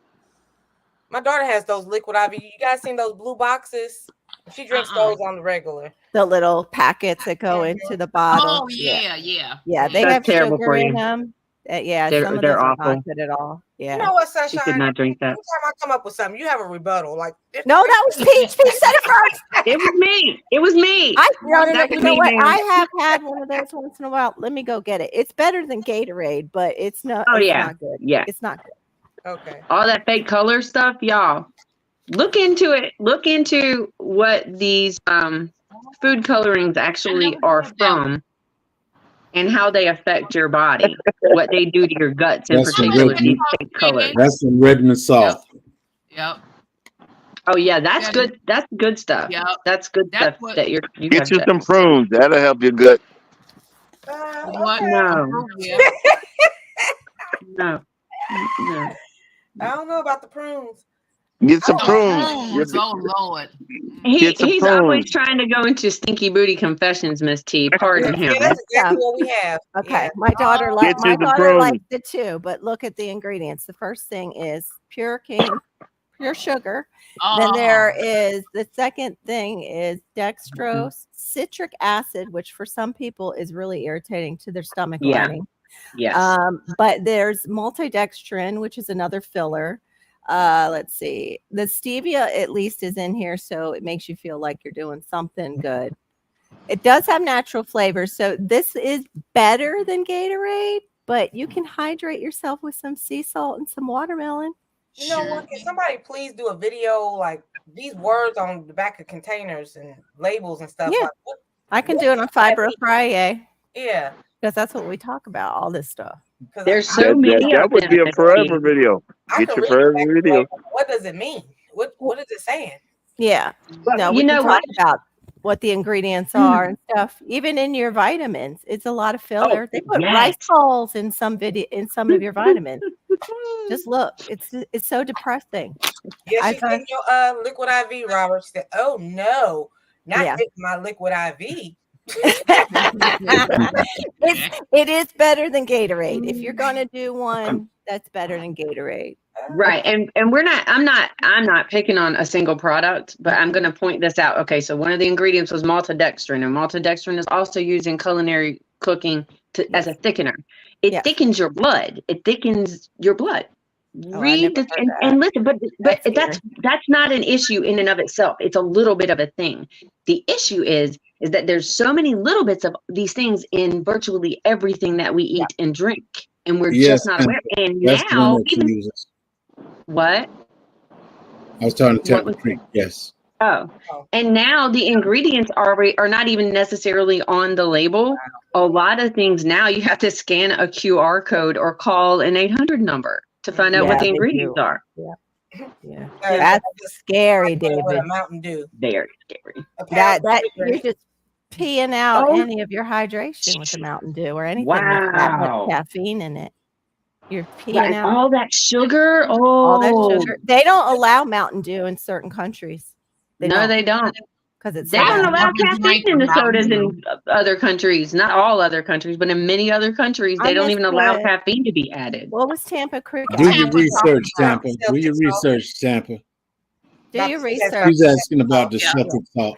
My daughter has those liquid IV. You guys seen those blue boxes? She drinks those on the regular. The little packets that go into the bottle. Oh yeah, yeah. Yeah, they That's have terrible sugar for in you. them. Yeah, They're- some of they're those are awful. not good at all. Yeah. You know what, She Sunshine? could not drink that. Every time I come up with something, you have a rebuttal. Like No, that was Peach. Peach said it first. It was me. It was me. No. That You was know me, what? ma'am. I have had one of those once in a while. Let me go get it. It's better than Gatorade, but it's not. Oh, it's yeah. not good. Yeah. It's not good. okay. All that fake color stuff, y'all. Look into it. Look into what these food colorings actually are from and how they affect your body. What they do to your guts in That's some particular, Redmond. these fake colors. That's some Redmond salt. Yep. Oh yeah, that's Yeah. good. That's good stuff. Yep. That's good That's stuff what- that you Get have you to- some prunes. That'll help your gut. What? No. Yeah. No. I don't know about the prunes. Get some Oh, prunes. prunes. Oh Lord. Get some He's always prunes. trying to go into stinky booty confessions, Miss T. Pardon him. Yeah, that's exactly what we have. Okay, Yeah. my daughter Get you some prunes. likes it too. But look at the ingredients. The first thing is pure sugar. Then there is the second thing is dextrose, citric acid, which for some people is really irritating to their stomach Yeah. lining. Yes. But there's multidextrin, which is another filler. Let's see. The stevia at least is in here, so it makes you feel like you're doing something good. It does have natural flavors, so this is better than Gatorade, but you can hydrate yourself with some sea salt and some watermelon. You know what? Can somebody please do a video like these words on the back of containers and labels and stuff? Yeah. Like, what? I can do it on Fiber Friday Yeah. because that's what we talk about, all this stuff. There's so many That of would them, be a Miss forever T. video. I Get can your read forever it back video. like, what does it mean? What is it saying? Yeah. No, we you can know talk what? about what the ingredients are and stuff. Even in your vitamins, it's a lot of filler. They put rice yes. balls in some of your vitamins. Just look, it's so depressing. Yeah, I she thought- did your liquid IV, Robert. She said, "Oh no, not Yeah. taking my liquid IV." it is better than Gatorade. If you're gonna do one, that's better than Gatorade. Right. And I'm not picking on a single product, but I'm going to point this out. Okay. So one of the ingredients was maltodextrin, and maltodextrin is also used in culinary cooking as a thickener. It thickens your blood. It thickens your blood. Read this and listen, but that's not an issue in and of itself. It's a little bit of a thing. The issue is that there's so many little bits of these things in virtually everything that we eat and drink, and we're just not aware. And that's the now, one that she even uses. what? I was talking to Tampa Creek. Yes. Oh, and now the ingredients are not even necessarily on the label. A lot of things now you have to scan a QR code or call an 800 number to find out what the ingredients are. Yeah. That's scary, David. With a Mountain Dew. Very scary. That you're just peeing out any of your hydration with a Mountain Dew or anything with that much caffeine in it. You're peeing out all that sugar. All that sugar. They don't allow Mountain Dew in certain countries. They don't. Because it's they don't allow caffeine in the sodas in other countries. Not all other countries, but in many other countries, they don't even allow caffeine to be added. What was Tampa Creek? Do your research, Tampa. Do your research, Tampa. Do your research. She's asking about the Celtic salt.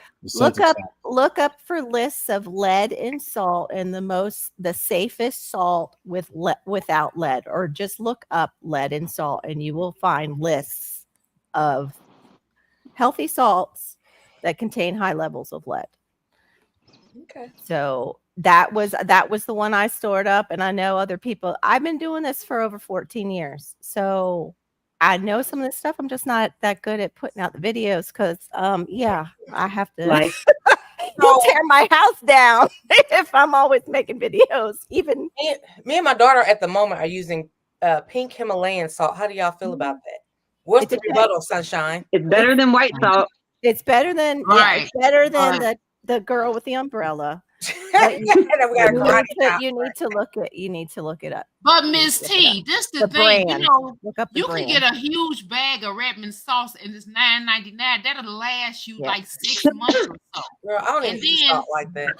Look up for lists of lead in salt and the safest salt without lead, or just look up lead in salt and you will find lists of healthy salts that contain high levels of lead. Okay. So that was the one I stored up, and I know other people. I've been doing this for over 14 years. So I know some of this stuff. I'm just not that good at putting out the videos because, I have to. You'll tear my house down if I'm always making videos. Even me and my daughter at the moment are using pink Himalayan salt. How do y'all feel about that? What's the rebuttal, Sunshine? It's better than white salt. It's better than it's better than the girl with the umbrella. You need to look it up. But Miss T, this the thing, brand. You can get a huge bag of Redmond sauce and it's $9.99. That'll last you like 6 months or so. Girl, I don't even use salt like that.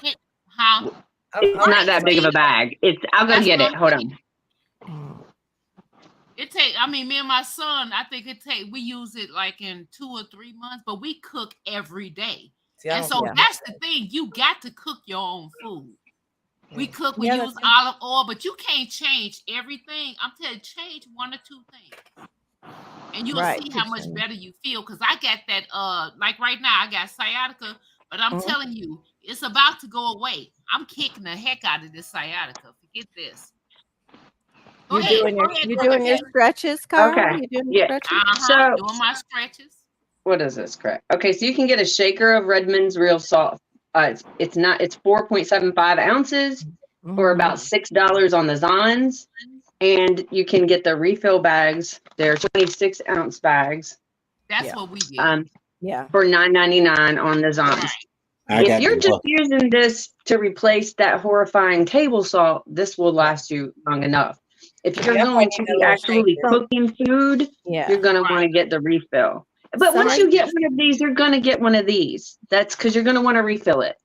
It's not that big of a bag. I'll go get it. Hold on. Me and my son, I think we use it like in 2 or 3 months, but we cook every day. And so that's the thing. You got to cook your own food. We use olive oil, but you can't change everything. I'm telling you, change 1 or 2 things. And you'll see how much better you feel. Because I got that, like right now, I got sciatica, but I'm telling you, it's about to go away. I'm kicking the heck out of this sciatica. Forget this. You're doing your stretches, Kyle? Okay. You're doing your stretches? So doing my stretches. What is this? Correct. Okay, so you can get a shaker of Redmond's Real Salt. It's 4.75 ounces for about $6 on the Zons, and you can get the refill bags. They're 26-ounce bags. That's what we get. For $9.99 on the Zons. If you're just using this to replace that horrifying table salt, this will last you long enough. If you're Yeah, I going need to that be little actually shaker. cooking food, Yeah. you're gonna want to get the refill. But once Some you are- get one of these, you're gonna get one of these. That's because you're gonna want to refill it.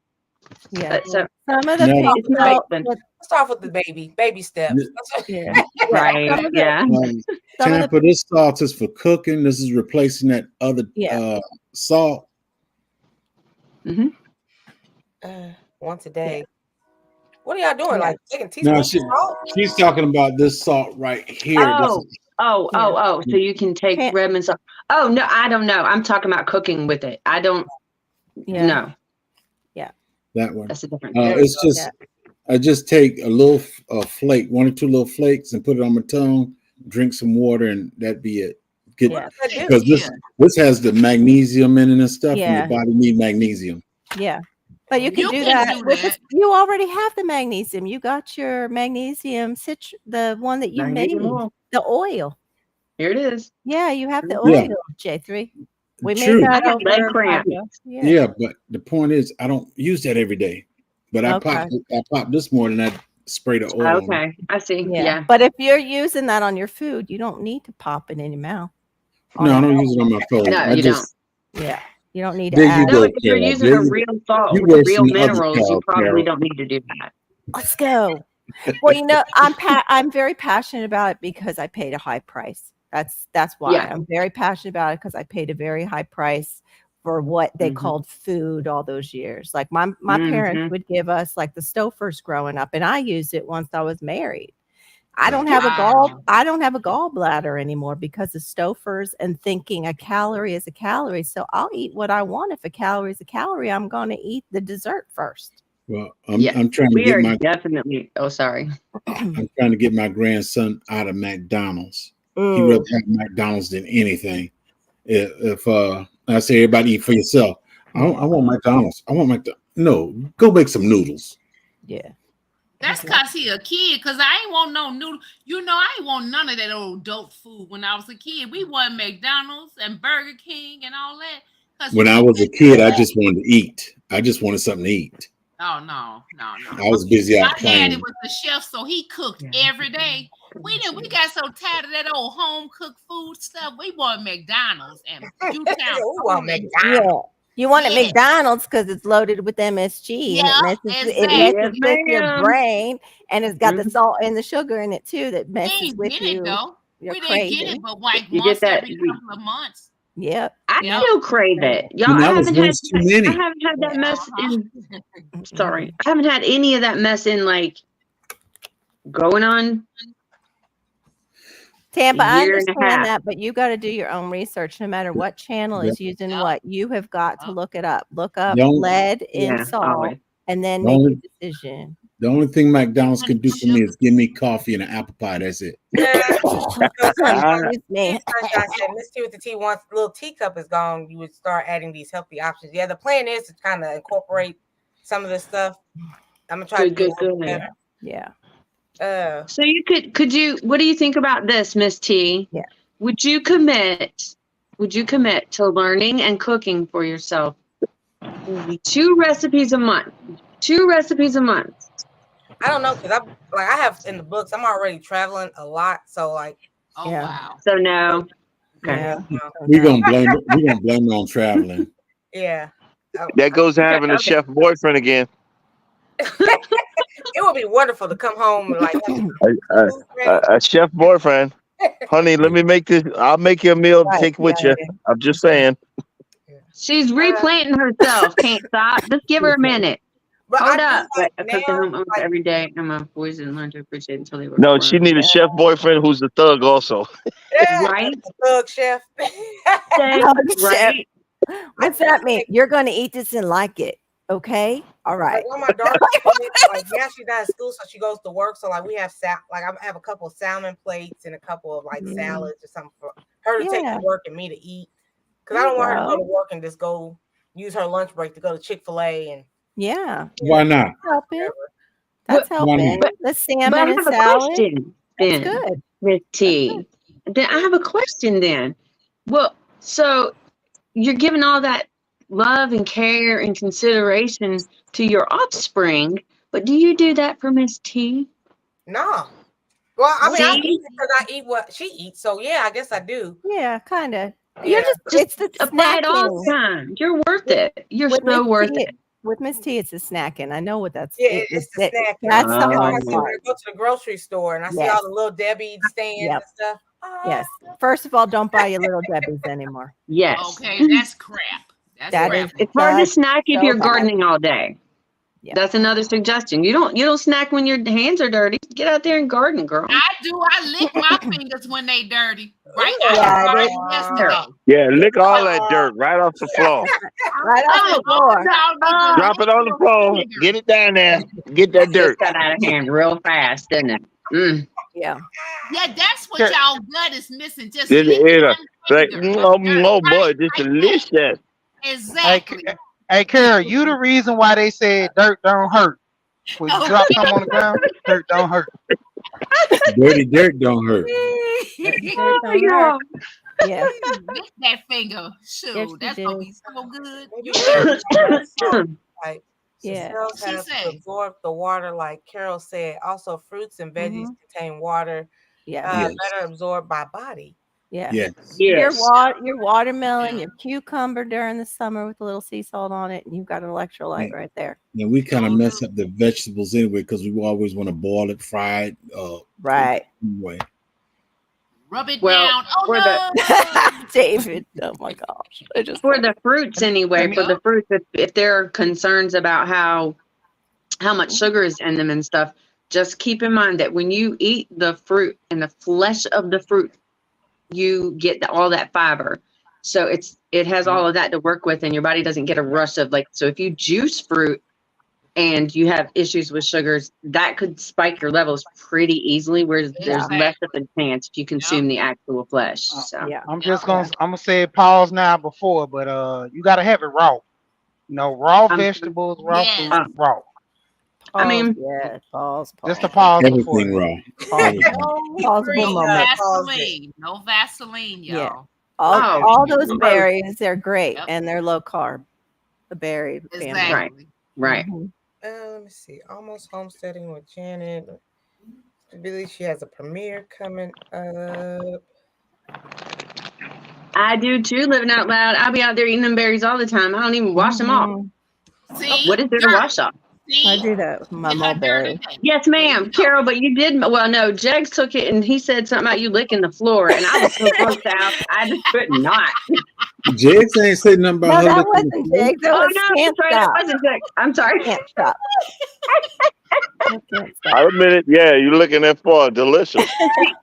Yeah. But so Some of the Now, it's not people, expensive. Let's start with the baby steps. yeah. Right. Some of the, Yeah. some of the, Tampa, this salt is for cooking. This is replacing that other Yeah. salt. Once a day. What are y'all doing? Yeah. Like taking No, teaspoons of salt? she's talking about this salt right here. Oh, Yeah. So you can take Can't- Redmond salt. Oh no, I don't know. I'm talking about cooking with it. I don't yeah. know. That one. That's a different It's just I just take a little flake, 1 or 2 little flakes, and put it on my tongue. Drink some water, and that'd be it. Yeah. Because this has the magnesium in it and stuff, and Yeah. your body need magnesium. Yeah. But you can You do can that do with that. you already have the magnesium. You got your magnesium the one that you Magnesium made. oil. The oil. Here it is. Yeah, you have the Yeah. oil, J3. We True. made that I got leg over cramp. Yeah. Yeah, but the point is, I don't use that every day. But I popped this morning. I sprayed the oil. on it. Okay, I see. Yeah. Yeah. But if you're using that on your food, you don't need to pop it in your mouth. No, I don't use it on my phone. No, I you just Yeah. You don't need to There you add. go. No, if you're Carol. using There a you- real salt you with waste real some other minerals, you cows, probably Carol. don't need to do that. Let's go. Well, I'm very passionate about it because I paid a high price. That's why Yeah. I'm very passionate about it, because I paid a very high price for what they Mhm. called food all those years. Like my parents Mhm. would give us like the Stofers growing up, and I used it once I was married. I don't have Wow. I don't have a gallbladder anymore because of Stofers and thinking a calorie is a calorie. So I'll eat what I want. If a calorie is a calorie, I'm going to eat the dessert first. Well, Yeah, I'm trying to We get are my definitely. Oh, sorry. I'm trying to get my grandson out of McDonald's. He Mm. rather have McDonald's than anything. If I say everybody eat for yourself, I want McDonald's. I want McDonald's. No, go make some noodles. Yeah. That's cause he a kid. Cause I ain't want no noodle. You know, I ain't want none of that old dope food when I was a kid. We wanted McDonald's and Burger King and all that. 'Cause When I was a kid, I just wanted to eat. I just wanted something to eat. Oh no. I was busy My out playing. daddy was the chef, so he cooked every day. We got so tired of that old home cooked food stuff. We want McDonald's and Newtown. We want Food. McDonald's. Yeah. You want it Yeah. McDonald's because it's loaded with MSG Yeah, and it messes exactly. with your Yes, ma'am. brain, and it's got the Mhm. salt and the sugar in it too that We messes didn't with get you. it though. You're We didn't get crazy. it, but like You once get that- every couple of months. Yep. I Yeah. still crave it. Y'all, And I that was haven't had once too many. I haven't had that mess Uh-huh. in sorry. I haven't had any of that mess in like going on. Tampa, I year and a understand half. that, but you got to do your own research. No matter what channel is using Yeah. what, you have got to Yeah. look it up. Look up Don't- lead in Yeah, salt, always. and then Don't- make your decision. The only thing McDonald's can do for me is give me coffee and an apple pie. That's it. Excuse me. Sunshine said Miss T with the T once the little teacup is gone, you would start adding these healthy options. Yeah, the plan is to kind of incorporate some of this stuff. I'm gonna try to do Good. better. Yeah. So you could you what do you think about this, Miss T? Yeah. Would you commit to learning and cooking for yourself? 2 recipes a month. 2 recipes a month. I don't know because I have in the books. I'm already traveling a lot, so like Oh Yeah. wow. So no. Okay. Yeah. We're gonna blame it on traveling. yeah. That goes to having a Okay. chef boyfriend again. It would be wonderful to come home and like A chef boyfriend. Honey, let me make this. I'll make you a meal to Right, take with yeah, you. I'm just saying. She's replanting herself. Can't stop. Just give her a minute. But Hold I up. do like I cook at now, home almost like, every day, and my boys didn't learn to appreciate it until they were No, grown. she need a chef boyfriend who's a thug also. yeah, Right? the thug chef. Say, Chef. right? What's that mean? You're going to eat this and like it. Okay. All right. Like when my daughter, like now she's not in school, so she goes to work. So like we have I have a couple of salmon plates and a couple of like salads or something for her to take Yeah. to work and me to eat. Because I don't want her to There go you to work and just go use her lunch break to go to Chick-fil-A and Yeah. Why not? Helping. That's But- helping. but- The salmon But I and have a salad. question That's then, good. Miss T. Then I have a question then. Well, so you're giving all that love and care and consideration to your offspring, but do you do that for Miss T? no. Well, I mean, I See? eat because I eat what she eats. So yeah, I guess I do. Yeah, kind of. Yeah. You're it's the Apply it all snacking. the time. You're worth it. You're With so Miss worth T, it. with Miss T, it's the snacking. I know what that's. Yeah, it's the snack. That's the That's hard why I see when part. I go to the grocery store and I see Yes. all the little Debbie stands Yep. and stuff. Yes. First of all, don't buy your little Debbie's anymore. Yes. Okay, that's crap. That's That crap. is It's hard to that's snack if so you're bad. gardening all day. Yeah. That's another suggestion. You don't snack when your hands are dirty. Get out there and garden, girl. I do. I lick my fingers when they dirty. Right? Yeah, I they- started yesterday. Yeah, lick all that dirt right off the floor. Right off the floor. Drop it on the floor. Get it down there. Get that dirt. Got out of hand real fast, didn't it? Mm. Yeah. Yeah, that's what Sure. y'all gut is missing. Just It lick is one like, finger. oh boy, this Right. delicious. Exactly. Hey, Carol, you the reason why they said dirt don't hurt. When you drop something on the ground, dirt don't hurt. Dirty dirt don't hurt. Yeah. Yeah. Lick that finger. Shoot, Yes, you that's gonna do. be so good. Like Yeah. cells She have to said. absorb the water, like Carol said. Also, fruits and veggies contain water, Yeah. Yes. better absorbed by body. Yeah. Yes. Your Yes. your watermelon, your cucumber during the summer with a little sea salt on it, and you've got an electrolyte right there. And we kind of mess up the vegetables anyway because we always want to boil it, fry it. Right. Anyway. Rub it Well, down. Oh for the- no. David. Oh my gosh. I just For the fruits anyway, for the fruits, if there are concerns about how much sugar is in them and stuff, just keep in mind that when you eat the fruit and the flesh of the fruit, you get all that fiber. So it has all of that to work with, and your body doesn't get a rush of so if you juice fruit and you have issues with sugars, that could spike your levels pretty easily, whereas there's less of a chance if you consume the actual flesh. So yeah. I'm gonna say pause now before, but you gotta have it raw. Raw vegetables, raw Yes. food, raw. I mean, yeah, pause. Just a pause before. Everything raw. Pausable No moment. Vaseline. No Vaseline, y'all. Yeah. All those Oh. berries, they're great, Yep. and they're low carb. The berry family. Exactly. right. Mhm. Let me see. Almost homesteading with Janet. I believe she has a premiere coming up. I do too, living out loud. I'll be out there eating them berries all the time. I don't even wash them off. See? What is there to wash off? See? I do that with my Get her dirty mulberry. then. Yes, ma'am. Carol, but you did. Well, no, Jegs took it and he said something about you licking the floor, and I was so grossed out. I just could not. Jigs ain't saying nothing No, about her. that licking the wasn't floor. Jake. That Oh, was no, Can't that's right. Stop. That wasn't Jegs. I'm sorry. Can't Stop. Can't Stop. I admit it. Yeah, you're looking at for delicious.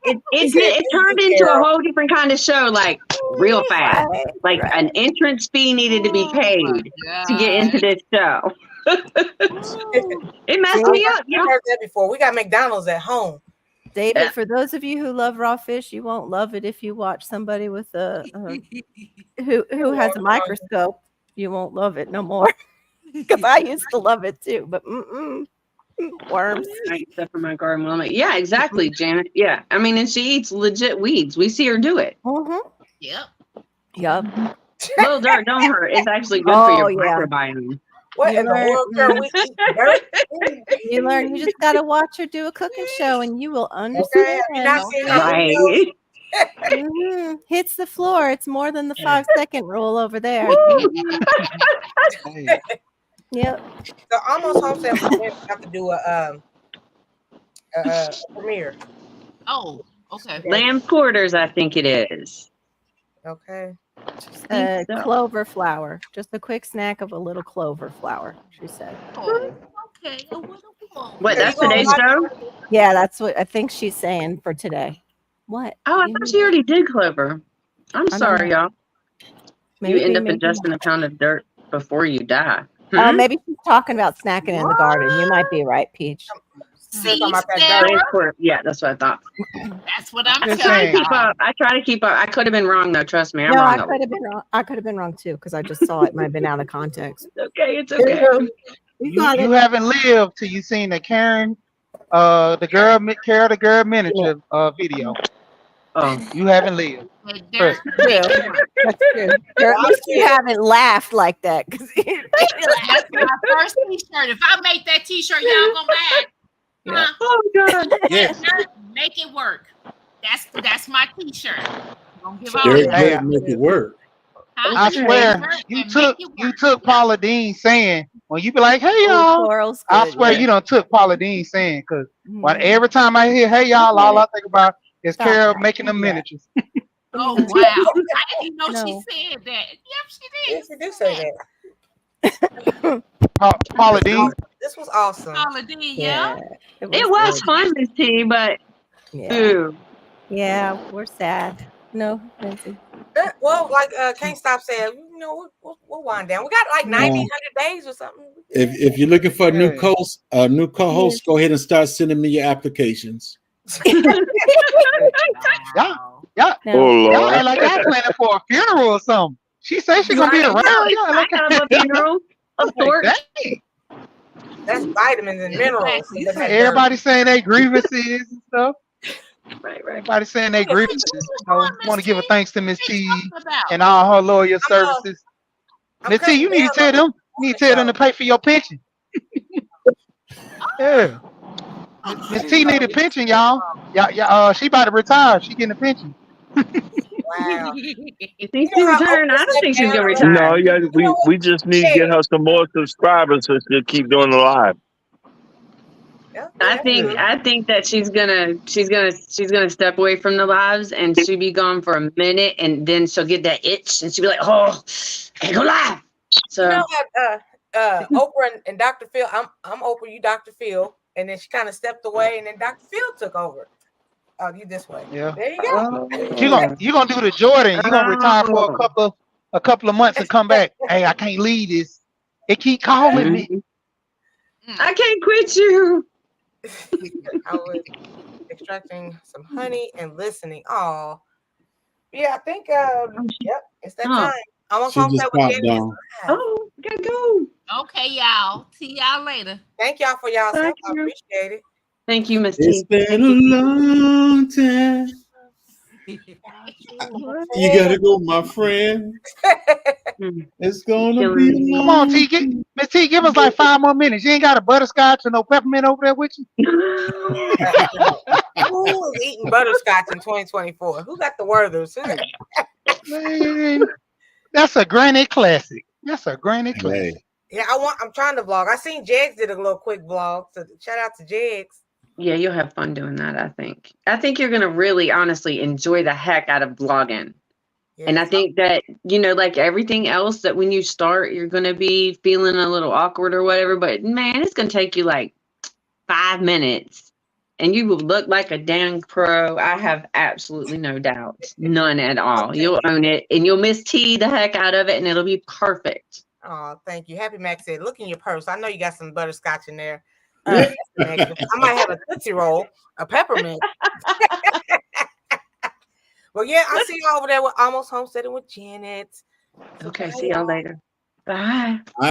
It turned into a whole different kind of show, like real fast. Right, Like right. an entrance fee needed to be paid to get into this show. It messed me up. I've heard that before. We got McDonald's at home. David, for those of you who love raw fish, you won't love it if you watch somebody with a who has a microscope. You won't love it no more. Because I used to love it too, but worms. Except for my garden woman. Yeah, exactly, Janet. Yeah. I mean, and she eats legit weeds. We see her do it. Mm-hmm. Yep. Yup. Little dirt don't hurt. It's actually good Oh, for your yeah. microbiome. What in the world, girl? We eat dirt? You learn. You just gotta watch her do a cooking show, and you will Okay, understand. have you not seen her Right. videos? Mhm. Hits the floor. It's more than the 5-second rule over there. Yep. So almost homestead with Janet have to do a premiere. Oh, okay. Lamb quarters, I think it is. Okay. think so. Clover flower. Just a quick snack of a little clover flower, she said. Oh, okay. A little more. What, that's you gonna today's watch- show? Yeah, that's what I think she's saying for today. What? Oh, I thought she already did clover. I'm don't sorry, know. y'all. You end up ingesting a pound of dirt before you die. Oh, Hmm? maybe she's talking about snacking in the garden. You might be right, Peach. See, talking about that Sarah? Lamb quarter. Yeah, that's what I thought. That's what I'm Just telling saying. you. I try to keep up. I could have been wrong though. Trust me, I'm No, I wrong. could have been wrong. I could have been wrong too because I just saw it. Might have been out of context. It's okay. It's okay. You haven't lived till you seen the Karen, Carol the girl miniature video. Oh, You haven't lived. The dirt. That's true. Or at least you haven't laughed like that. 'Cause That's my first T-shirt. If I make that T-shirt, y'all come back. Yeah. Oh God. Yes. Make it work. That's my T-shirt. Don't give up. Derek Hey, Jeter make it work. Huh? I Okay. swear, Work you and make took it work. you took Paula Dean saying when you be like, "Hey Oh, y'all," Coral's I good. swear Yeah. you done took Paula Dean saying because Mhm. every time I hear "Hey y'all," all I think about is Stop Carol that. making them Yeah. miniatures. Oh Yeah. wow! I didn't even know she No. said that. Yep, she Yes, did. you do say that. Paula This was Dean. awesome. This was awesome. Paula Dean, Yeah. yeah. It was fun, Miss T, but Yeah. ooh. Yeah. We're sad. No, Lindsay. Well, like Can't Stop saying, you know, we'll wind down. We got like 90, 100 days or something. If you're looking for a new Yeah. co-host, go ahead and start sending me your applications. Y'all, Oh No. y'all Lord. act like y'all planning for a funeral or something. She said she gonna be Right. around. Y'all like, I have a funeral of like sorts. dang. That's vitamins and minerals. Exactly. But that Everybody saying they grievances and stuff. Right. Everybody saying they dirt. grievances. Want to give a thanks to Miss What are you T talking about? and all her loyal I'm services. Miss T, cutting you need to down tell on them. You need the to tell them to show. pay for your pension. Yeah. Miss T need a pension, y'all. She about to retire. She getting a pension. Wow. You think You she know how retiring? Oprah I don't stepped think she's down gonna and let No, retire. yeah, you know what? we just need to Hey, get her some more subscribers so she'll keep doing the live. yeah, I that's think true. I think that she's gonna step away from the lives and she'll be gone for a minute and then she'll get that itch and she'll be like, oh, I gotta go live. So You know how Oprah and Dr. Phil, I'm Oprah, you Dr. Phil, and then she kind of stepped away, and then Dr. Phil took over. Oh, you this way. Yeah. There you go. You gonna do the Jordan. You gonna retire for a couple of months and come back. Hey, I can't leave this. It keep calling me. I can't quit you. I was extracting some honey and listening. Oh, yeah, I think yep, it's that Oh. time. Almost She home just set with popped Jenny. down. Oh, gotta go. Okay, y'all. See y'all later. Thank y'all for y'all's Thank help. I you. appreciate it. Thank you, Miss It's T. been Thank a you. long time. You gotta go, my friend. Mm. It's gonna Killing be me. Come on, long. T. Miss T, give us like 5 more minutes. You ain't got a butterscotch or no peppermint over there with you? Who is eating butterscotch in 2024? Who got the Werthers? Man, that's a granny classic. That's a granny classic. Hey, Yeah, I'm trying to vlog. I seen Jegs did a little quick vlog. So shout out to Jegs. Yeah, you'll have fun doing that, I think. I think you're gonna really honestly enjoy the heck out of vlogging. And I Yes. think that, like everything else, that when you start, you're going to be feeling a little awkward or whatever. But man, it's going to take you like 5 minutes and you will look like a dang pro. I have absolutely no doubt. None at all. You'll own it and you'll miss T the heck out of it and it'll be perfect. Oh, thank you. Happy Max said, look in your purse. I know you got some butterscotch in there. I might have a Tootsie Roll, a peppermint. Well, yeah, I see you over there with Almost Homesteading with Janet. So Okay, bye, see y'all y'all. later. Bye.